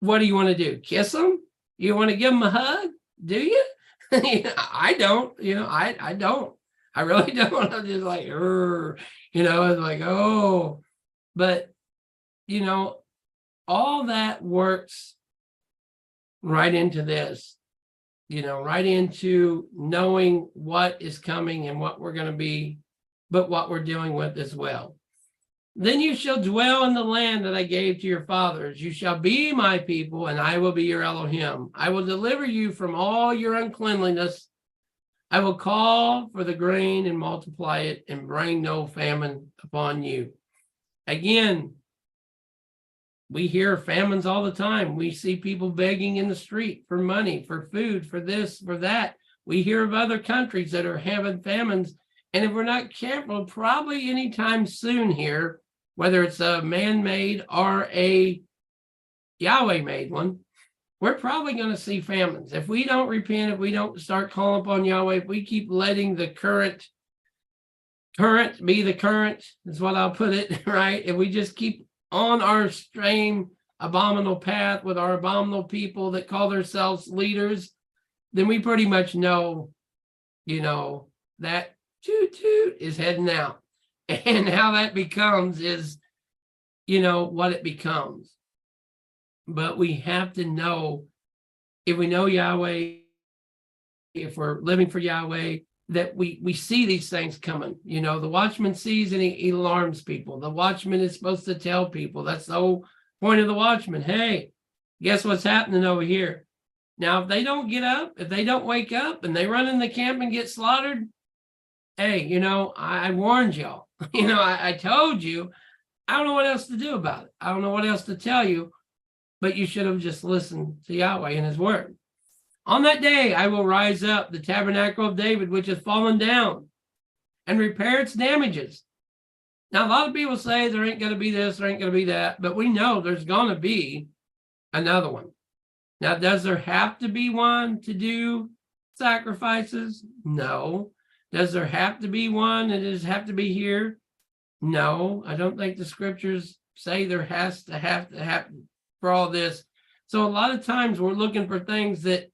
what do you want to do? Kiss them? You want to give them a hug? Do you? I don't. I don't. I really don't. I'm just like, it's like, oh. But, all that works right into this, right into knowing what is coming and what we're going to be, but what we're dealing with as well. Then you shall dwell in the land that I gave to your fathers. You shall be my people, and I will be your Elohim. I will deliver you from all your uncleanliness. I will call for the grain and multiply it and bring no famine upon you. Again, we hear famines all the time. We see people begging in the street for money, for food, for this, for that. We hear of other countries that are having famines. And if we're not careful, probably anytime soon here, whether it's a man-made or a Yahweh-made one, we're probably going to see famines. If we don't repent, if we don't start calling upon Yahweh, if we keep letting the current be the current, is what I'll put it, right? If we just keep on our same abominable path with our abominable people that call themselves leaders, then we pretty much know, that toot is heading out. And how that becomes is, what it becomes. But we have to know, if we know Yahweh, if we're living for Yahweh, that we see these things coming. The watchman sees and he alarms people. The watchman is supposed to tell people. That's the whole point of the watchman. Hey, guess what's happening over here? Now, if they don't get up, if they don't wake up and they run in the camp and get slaughtered, hey, I warned y'all. I told you. I don't know what else to do about it. I don't know what else to tell you, but you should have just listened to Yahweh and his word. On that day, I will rise up the tabernacle of David, which has fallen down, and repair its damages. Now, a lot of people say there ain't going to be this, there ain't going to be that, but we know there's going to be another one. Now, does there have to be one to do sacrifices? No. Does there have to be one and does it have to be here? No, I don't think the scriptures say there has to happen for all this. So a lot of times we're looking for things that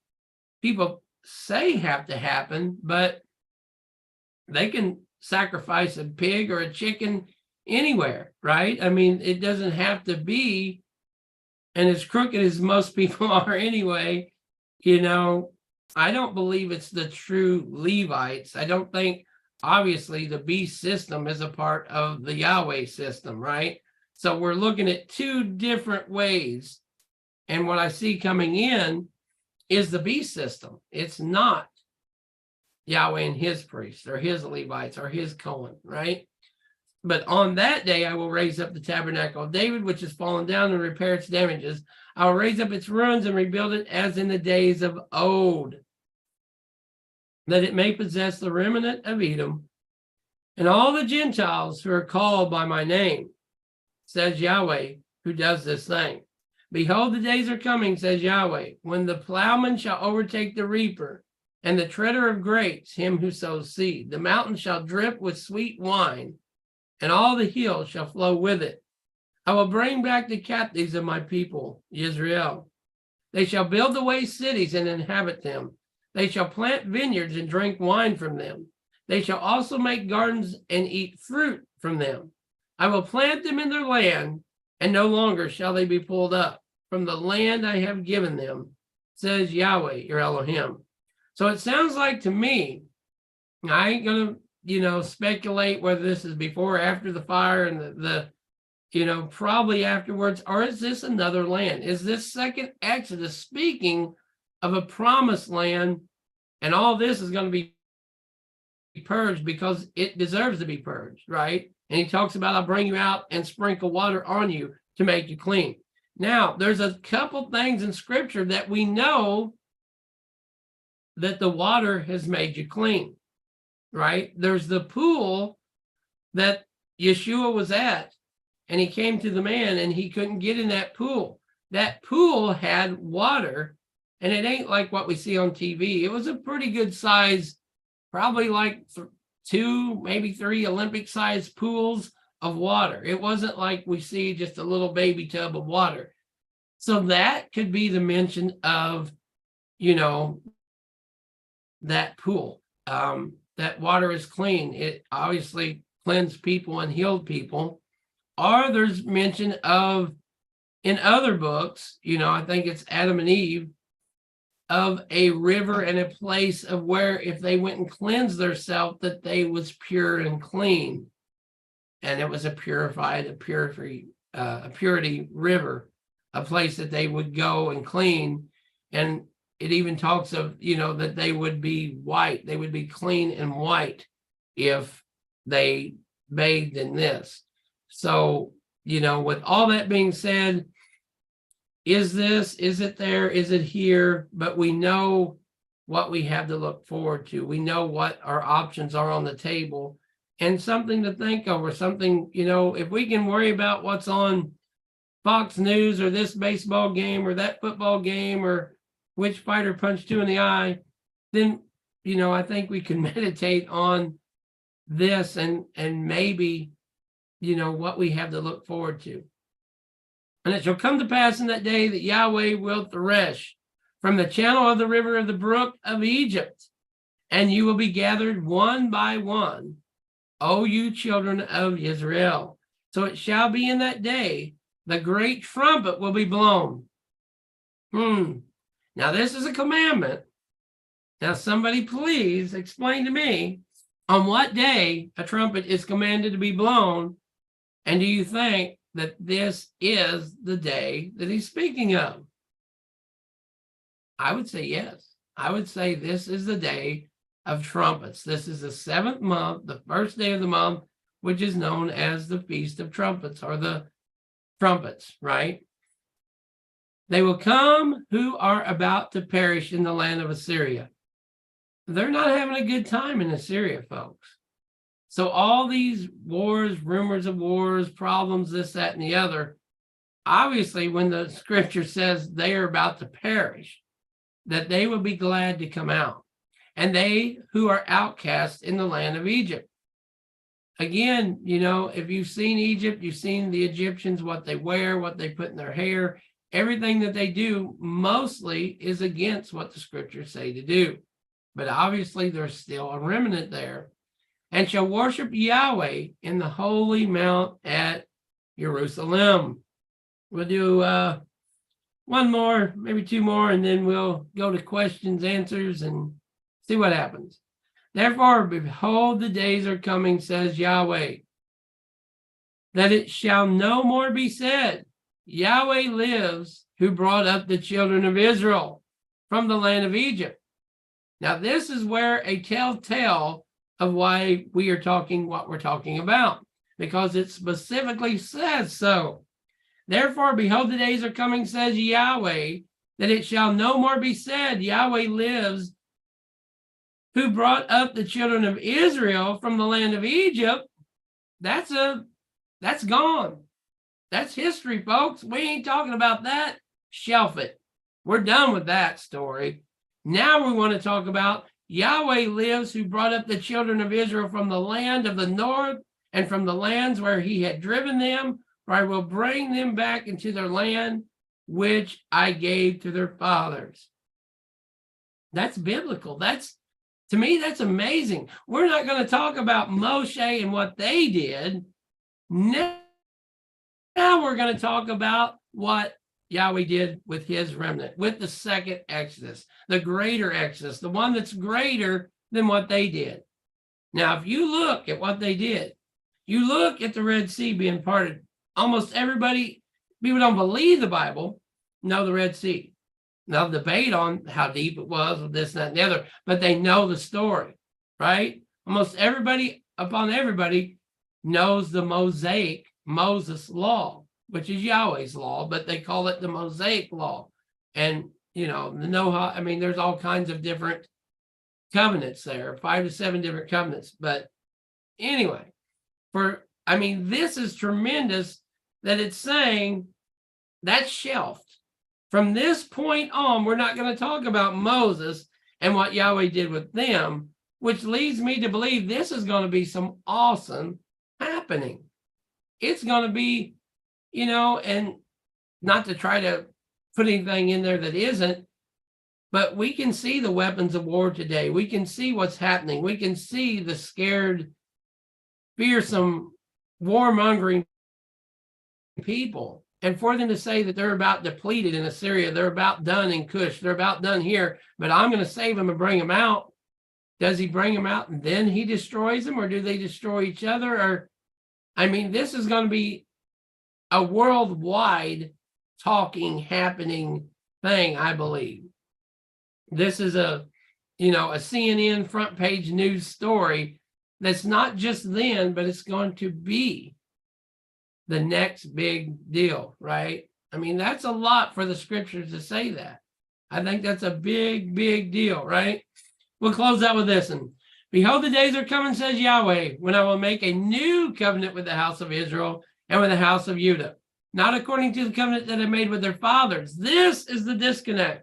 people say have to happen, but they can sacrifice a pig or a chicken anywhere, right? I mean, it doesn't have to be, and as crooked as most people are anyway, I don't believe it's the true Levites. I don't think, obviously, the beast system is a part of the Yahweh system, right? So we're looking at two different ways. And what I see coming in is the beast system. It's not Yahweh and his priests or his Levites or his Cohen, right? But on that day, I will raise up the tabernacle of David, which has fallen down, and repair its damages. I will raise up its ruins and rebuild it as in the days of old, that it may possess the remnant of Edom and all the Gentiles who are called by my name, says Yahweh, who does this thing. Behold, the days are coming, says Yahweh, when the plowman shall overtake the reaper, and the treader of grapes, him who sows seed. The mountain shall drip with sweet wine, and all the hills shall flow with it. I will bring back the captives of my people, Israel. They shall build the waste cities and inhabit them. They shall plant vineyards and drink wine from them. They shall also make gardens and eat fruit from them. I will plant them in their land, and no longer shall they be pulled up from the land I have given them, says Yahweh, your Elohim. So it sounds like to me, I ain't going to, speculate whether this is before or after the fire and the probably afterwards, or is this another land? Is this second Exodus speaking of a promised land, and all this is going to be purged because it deserves to be purged, right? And he talks about, I'll bring you out and sprinkle water on you to make you clean. Now, there's a couple things in scripture that we know that the water has made you clean, right? There's the pool that Yeshua was at, and he came to the man and he couldn't get in that pool. That pool had water, and it ain't like what we see on TV. It was a pretty good size, probably like 2, maybe 3 Olympic sized pools of water. It wasn't like we see just a little baby tub of water. So that could be the mention of, that pool. That water is clean. It obviously cleansed people and healed people. Or there's mention of, in other books, I think it's Adam and Eve, of a river and a place of where if they went and cleansed themselves, that they was pure and clean. And it was a purity river, a place that they would go and clean. And it even talks of, that they would be white. They would be clean and white if they bathed in this. So, with all that being said, is it there? Is it here? But we know what we have to look forward to. We know what our options are on the table, and something to think of, or something, if we can worry about what's on Fox News or this baseball game or that football game or which fighter punched you in the eye, then, I think we can meditate on this and maybe, what we have to look forward to. And it shall come to pass in that day that Yahweh will thresh from the channel of the river of the brook of Egypt, and you will be gathered one by one, O you children of Israel. So it shall be in that day, the great trumpet will be blown. Now this is a commandment. Now somebody please explain to me on what day a trumpet is commanded to be blown, and do you think that this is the day that he's speaking of? I would say yes. I would say this is the day of trumpets. This is the 7th month, the first day of the month, which is known as the Feast of Trumpets, or the trumpets, right? They will come who are about to perish in the land of Assyria. They're not having a good time in Assyria, folks. So all these wars, rumors of wars, problems, this, that, and the other, obviously when the scripture says they are about to perish, that they will be glad to come out. And they who are outcast in the land of Egypt. Again, if you've seen Egypt, you've seen the Egyptians, what they wear, what they put in their hair, everything that they do mostly is against what the scriptures say to do. But obviously there's still a remnant there. And shall worship Yahweh in the holy mount at Jerusalem. We'll do one more, maybe 2 more, and then we'll go to questions, answers, and see what happens. Therefore, behold, the days are coming, says Yahweh, that it shall no more be said, Yahweh lives, who brought up the children of Israel from the land of Egypt. Now, this is where a telltale of why we are talking what we're talking about, because it specifically says so. Therefore, behold, the days are coming, says Yahweh, that it shall no more be said, Yahweh lives, who brought up the children of Israel from the land of Egypt. That's gone. That's history, folks. We ain't talking about that. Shelf it. We're done with that story. Now we want to talk about Yahweh lives, who brought up the children of Israel from the land of the north and from the lands where he had driven them, for I will bring them back into their land, which I gave to their fathers. That's biblical. That's To me, that's amazing. We're not going to talk about Moshe and what they did. Now we're going to talk about what Yahweh did with his remnant, with the second Exodus, the greater Exodus, the one that's greater than what they did. Now, if you look at what they did, you look at the Red Sea being parted. Almost everybody, people don't believe the Bible, know the Red Sea. They'll debate on how deep it was, with this, that, and the other, but they know the story, right? Almost everybody knows the Mosaic Moses law, which is Yahweh's law, but they call it the Mosaic law. And, there's all kinds of different covenants there, 5 to 7 different covenants. But anyway, this is tremendous that it's saying that's shelved. From this point on, we're not going to talk about Moses and what Yahweh did with them, which leads me to believe this is going to be some awesome happening. It's going to be, and not to try to put anything in there that isn't, but we can see the weapons of war today. We can see what's happening. We can see the scared, fearsome, warmongering people. And for them to say that they're about depleted in Assyria, they're about done in Cush, they're about done here, but I'm going to save them and bring them out. Does he bring them out and then he destroys them, or do they destroy each other? Or, this is going to be a worldwide talking, happening thing, I believe. This is a CNN front page news story that's not just then, but it's going to be the next big deal, right? That's a lot for the scriptures to say that. I think that's a big, big deal, right? We'll close out with this. And behold, the days are coming, says Yahweh, when I will make a new covenant with the house of Israel and with the house of Judah, not according to the covenant that I made with their fathers. This is the disconnect.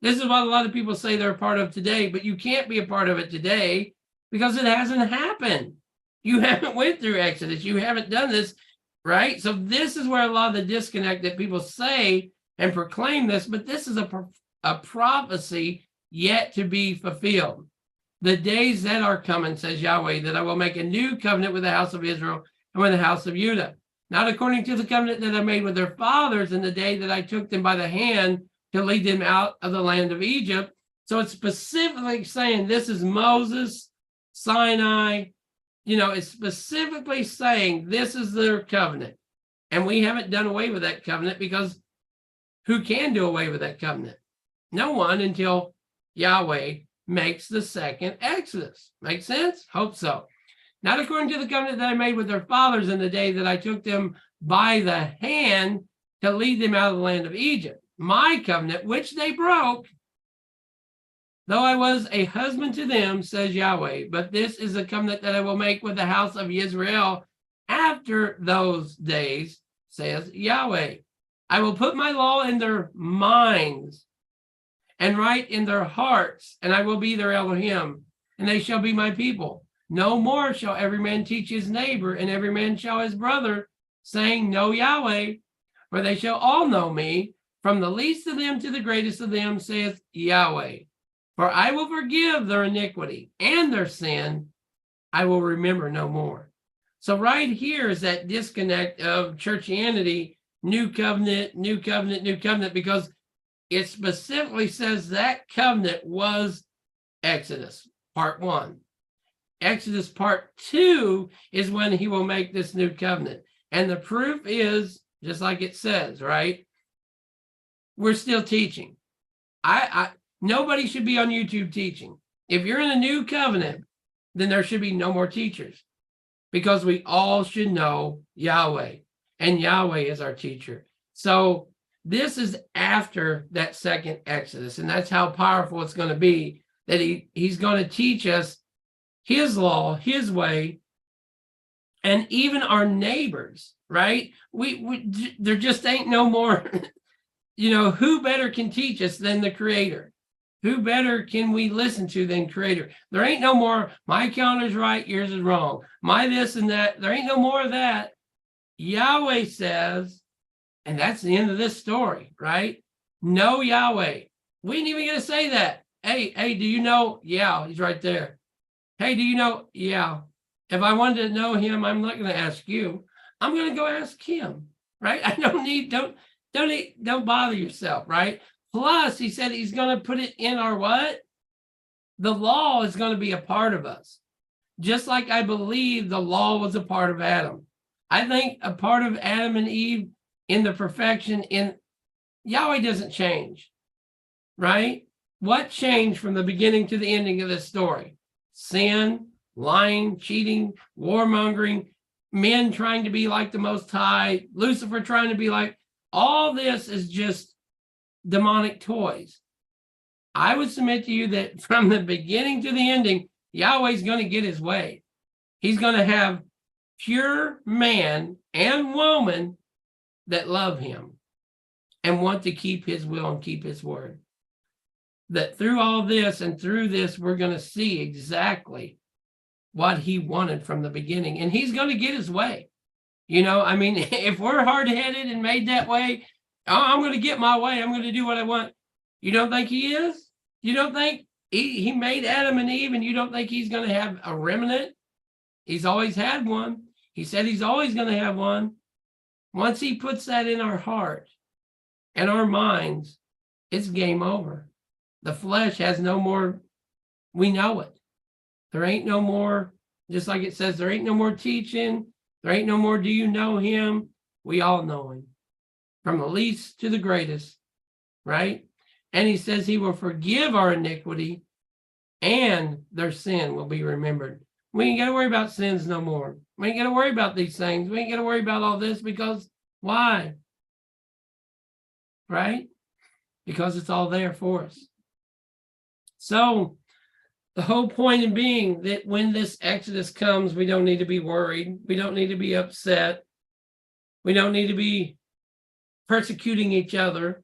This is what a lot of people say they're a part of today, but you can't be a part of it today because it hasn't happened. You haven't went through Exodus. You haven't done this, right? So this is where a lot of the disconnect that people say and proclaim this, but this is a prophecy yet to be fulfilled. The days that are coming, says Yahweh, that I will make a new covenant with the house of Israel and with the house of Judah, not according to the covenant that I made with their fathers in the day that I took them by the hand to lead them out of the land of Egypt. So it's specifically saying this is Moses, Sinai, it's specifically saying this is their covenant. And we haven't done away with that covenant because who can do away with that covenant? No one, until Yahweh makes the second Exodus. Make sense? Hope so. Not according to the covenant that I made with their fathers in the day that I took them by the hand to lead them out of the land of Egypt. My covenant, which they broke, though I was a husband to them, says Yahweh, but this is a covenant that I will make with the house of Israel after those days, says Yahweh. I will put my law in their minds and write in their hearts, and I will be their Elohim, and they shall be my people. No more shall every man teach his neighbor, and every man shall his brother, saying, Know Yahweh, for they shall all know me, from the least of them to the greatest of them, saith Yahweh. For I will forgive their iniquity and their sin, I will remember no more. So right here is that disconnect of churchianity, new covenant, new covenant, new covenant, because it specifically says that covenant was Exodus, part 1. Exodus part 2 is when he will make this new covenant. And the proof is, just like it says, right? We're still teaching. Nobody should be on YouTube teaching. If you're in a new covenant, then there should be no more teachers, because we all should know Yahweh, and Yahweh is our teacher. So this is after that second Exodus, and that's how powerful it's going to be, that he's going to teach us his law, his way, and even our neighbors, right? There just ain't no more, who better can teach us than the Creator? Who better can we listen to than Creator? There ain't no more, my calendar's right, yours is wrong. My this and that. There ain't no more of that. Yahweh says, and that's the end of this story, right? Know Yahweh. We ain't even going to say that. hey, do you know? Yeah, he's right there. Hey, do you know? Yeah. If I wanted to know him, I'm not going to ask you. I'm going to go ask him, right? I don't bother yourself, right? Plus, he said he's going to put it in our what? The law is going to be a part of us. Just like I believe the law was a part of Adam. I think a part of Adam and Eve in the perfection in Yahweh doesn't change, right? What changed from the beginning to the ending of this story? Sin, lying, cheating, warmongering, men trying to be like the Most High, Lucifer trying to be like, all this is just demonic toys. I would submit to you that from the beginning to the ending, Yahweh's going to get his way. He's going to have pure man and woman that love him and want to keep his will and keep his word. That through all this and through this, we're going to see exactly what he wanted from the beginning. And he's going to get his way. You know, I mean, if we're hard-headed and made that way, I'm going to get my way. I'm going to do what I want. You don't think he is? You don't think he made Adam and Eve and you don't think he's going to have a remnant? He's always had one. He said he's always going to have one. Once he puts that in our heart and our minds, it's game over. The flesh has no more, we know it. There ain't no more, just like it says, there ain't no more teaching. There ain't no more, do you know him? We all know him. From the least to the greatest, right? And he says he will forgive our iniquity and their sin will be remembered. We ain't got to worry about sins no more. We ain't got to worry about these things. We ain't got to worry about all this because why? Right? Because it's all there for us. So the whole point in being that when this Exodus comes, we don't need to be worried. We don't need to be upset. We don't need to be persecuting each other.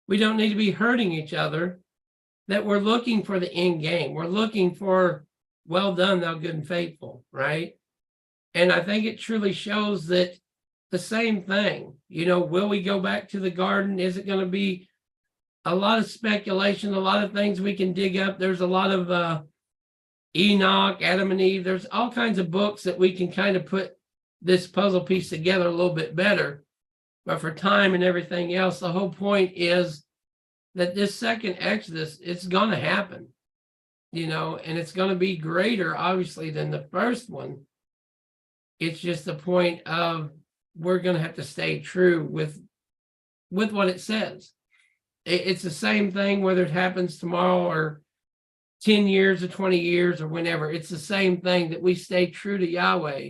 We don't need to be hurting each other. That we're looking for the end game. We're looking for, well done, thou good and faithful, right? And I think it truly shows that the same thing, you know, will we go back to the garden? Is it going to be a lot of speculation, a lot of things we can dig up? There's a lot of Enoch, Adam and Eve. There's all kinds of books that we can kind of put this puzzle piece together a little bit better. But for time and everything else, the whole point is that this second Exodus, it's going to happen, you know, and it's going to be greater, obviously, than the first one. It's just the point of we're going to have to stay true with what it says. It's the same thing whether it happens tomorrow or 10 years or 20 years or whenever. It's the same thing that we stay true to Yahweh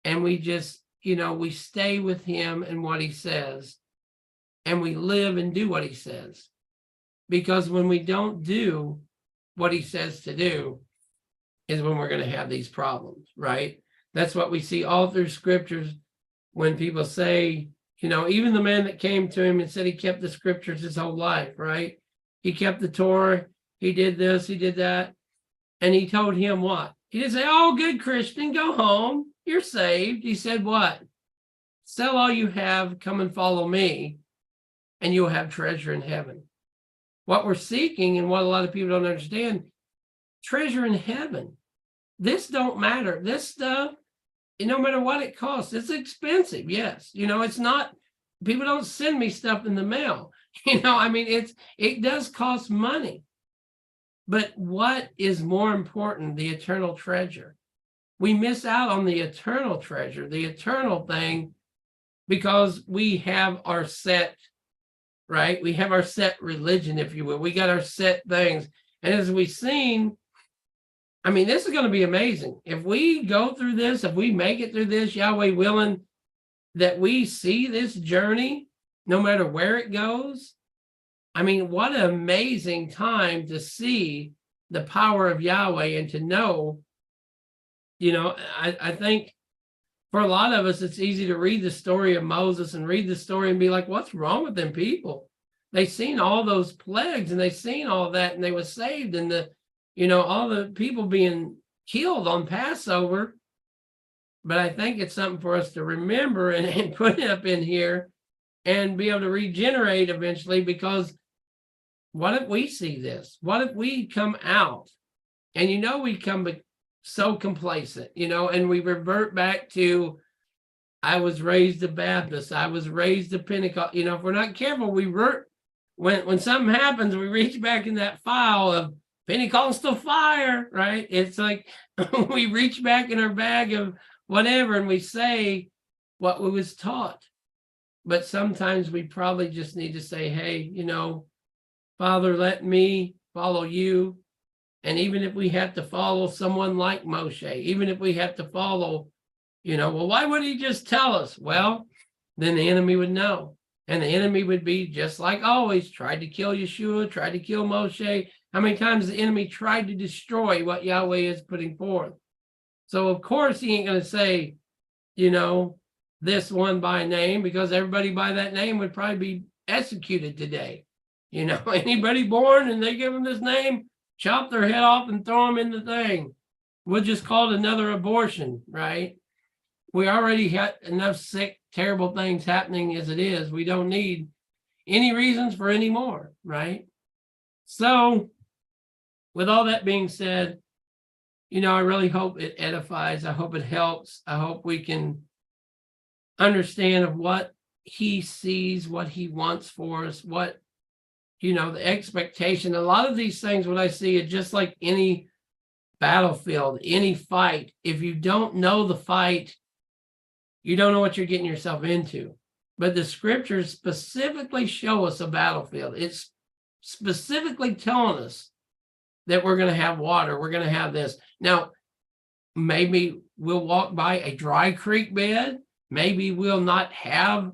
and we just, you know, we stay with him and what he says and we live and do what he says. Because when we don't do what he says to do is when we're going to have these problems, right? That's what we see all through scriptures when people say, you know, even the man that came to him and said he kept the scriptures his whole life, right? He kept the Torah, he did this, he did that. And he told him what? He didn't say, oh, good Christian, go home, you're saved. He said what? Sell all you have, come and follow me, and you'll have treasure in heaven. What we're seeking and what a lot of people don't understand, treasure in heaven. This don't matter. This stuff, no matter what it costs, it's expensive. Yes. You know, it's not, people don't send me stuff in the mail. You know, I mean, it does cost money. But what is more important? The eternal treasure. We miss out on the eternal treasure, the eternal thing, because we have our set, right? We have our set religion, if you will. We got our set things. And as we've seen, I mean, this is going to be amazing. If we go through this, if we make it through this, Yahweh willing, that we see this journey, no matter where it goes. I mean, what an amazing time to see the power of Yahweh and to know, you know, I think for a lot of us, it's easy to read the story of Moses and read the story and be like, what's wrong with them people? They seen all those plagues and they seen all that and they were saved and the, you know, all the people being killed on Passover. But I think it's something for us to remember and put up in here and be able to regenerate eventually, because what if we see this? What if we come out and we come so complacent, and we revert back to, I was raised a Baptist, I was raised a Pentecost. If we're not careful, when something happens, we reach back in that file of Pentecostal fire, right? It's like we reach back in our bag of whatever and we say what we was taught. But sometimes we probably just need to say, hey, Father, let me follow you. And even if we have to follow someone like Moshe, even if we have to follow, well, why would he just tell us? Well, then the enemy would know. And the enemy would be just like always, tried to kill Yeshua, tried to kill Moshe. How many times the enemy tried to destroy what Yahweh is putting forth? So, of course, he ain't going to say, this one by name, because everybody by that name would probably be executed today. Anybody born and they give them this name, chop their head off and throw them in the thing. We'll just call it another abortion, right? We already got enough sick, terrible things happening as it is. We don't need any reasons for any more, right? So, with all that being said, I really hope it edifies. I hope it helps. I hope we can understand of what he sees, what he wants for us, what, the expectation. A lot of these things, what I see, is just like any battlefield, any fight. If you don't know the fight, you don't know what you're getting yourself into. But the scriptures specifically show us a battlefield. It's specifically telling us that we're going to have water. We're going to have this. Now, maybe we'll walk by a dry creek bed. Maybe we'll not have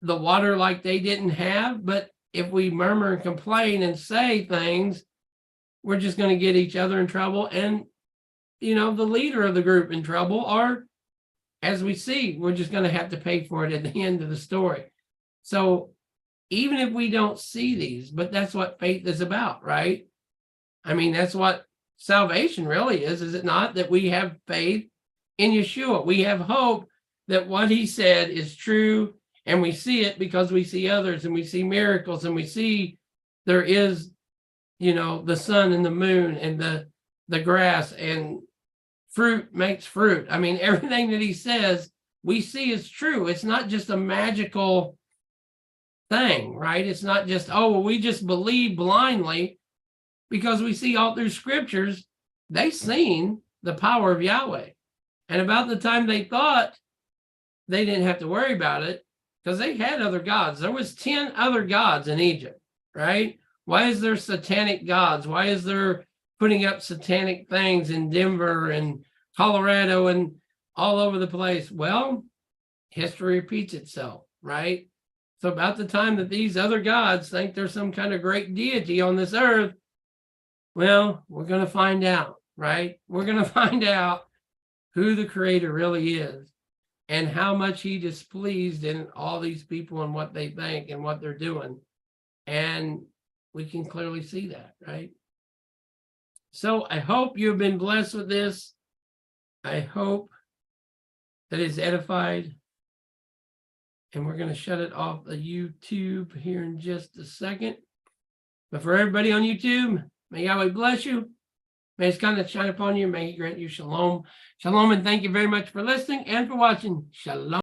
the water like they didn't have. But if we murmur and complain and say things, we're just going to get each other in trouble and, the leader of the group in trouble. Or, as we see, we're just going to have to pay for it at the end of the story. So even if we don't see these, but that's what faith is about, right? I mean, that's what salvation really is it not? That we have faith in Yeshua. We have hope that what he said is true, and we see it because we see others, and we see miracles, and we see there is, the sun and the moon and the grass, and fruit makes fruit. I mean, everything that he says, we see is true. It's not just a magical thing, right? It's not just, we just believe blindly, because we see all through scriptures, they seen the power of Yahweh. And about the time they thought they didn't have to worry about it, because they had other gods. There was 10 other gods in Egypt, right? Why is there satanic gods? Why is there putting up satanic things in Denver and Colorado and all over the place? Well, history repeats itself, right? So about the time that these other gods think there's some kind of great deity on this earth, well, we're going to find out, right? We're going to find out who the creator really is and how much he displeased in all these people and what they think and what they're doing. And we can clearly see that, right? So I hope you've been blessed with this. I hope that it's edified. And we're going to shut it off the YouTube here in just a second. But for everybody on YouTube, may Yahweh bless you. May his kindness shine upon you. May he grant you shalom. Shalom, and thank you very much for listening and for watching. Shalom.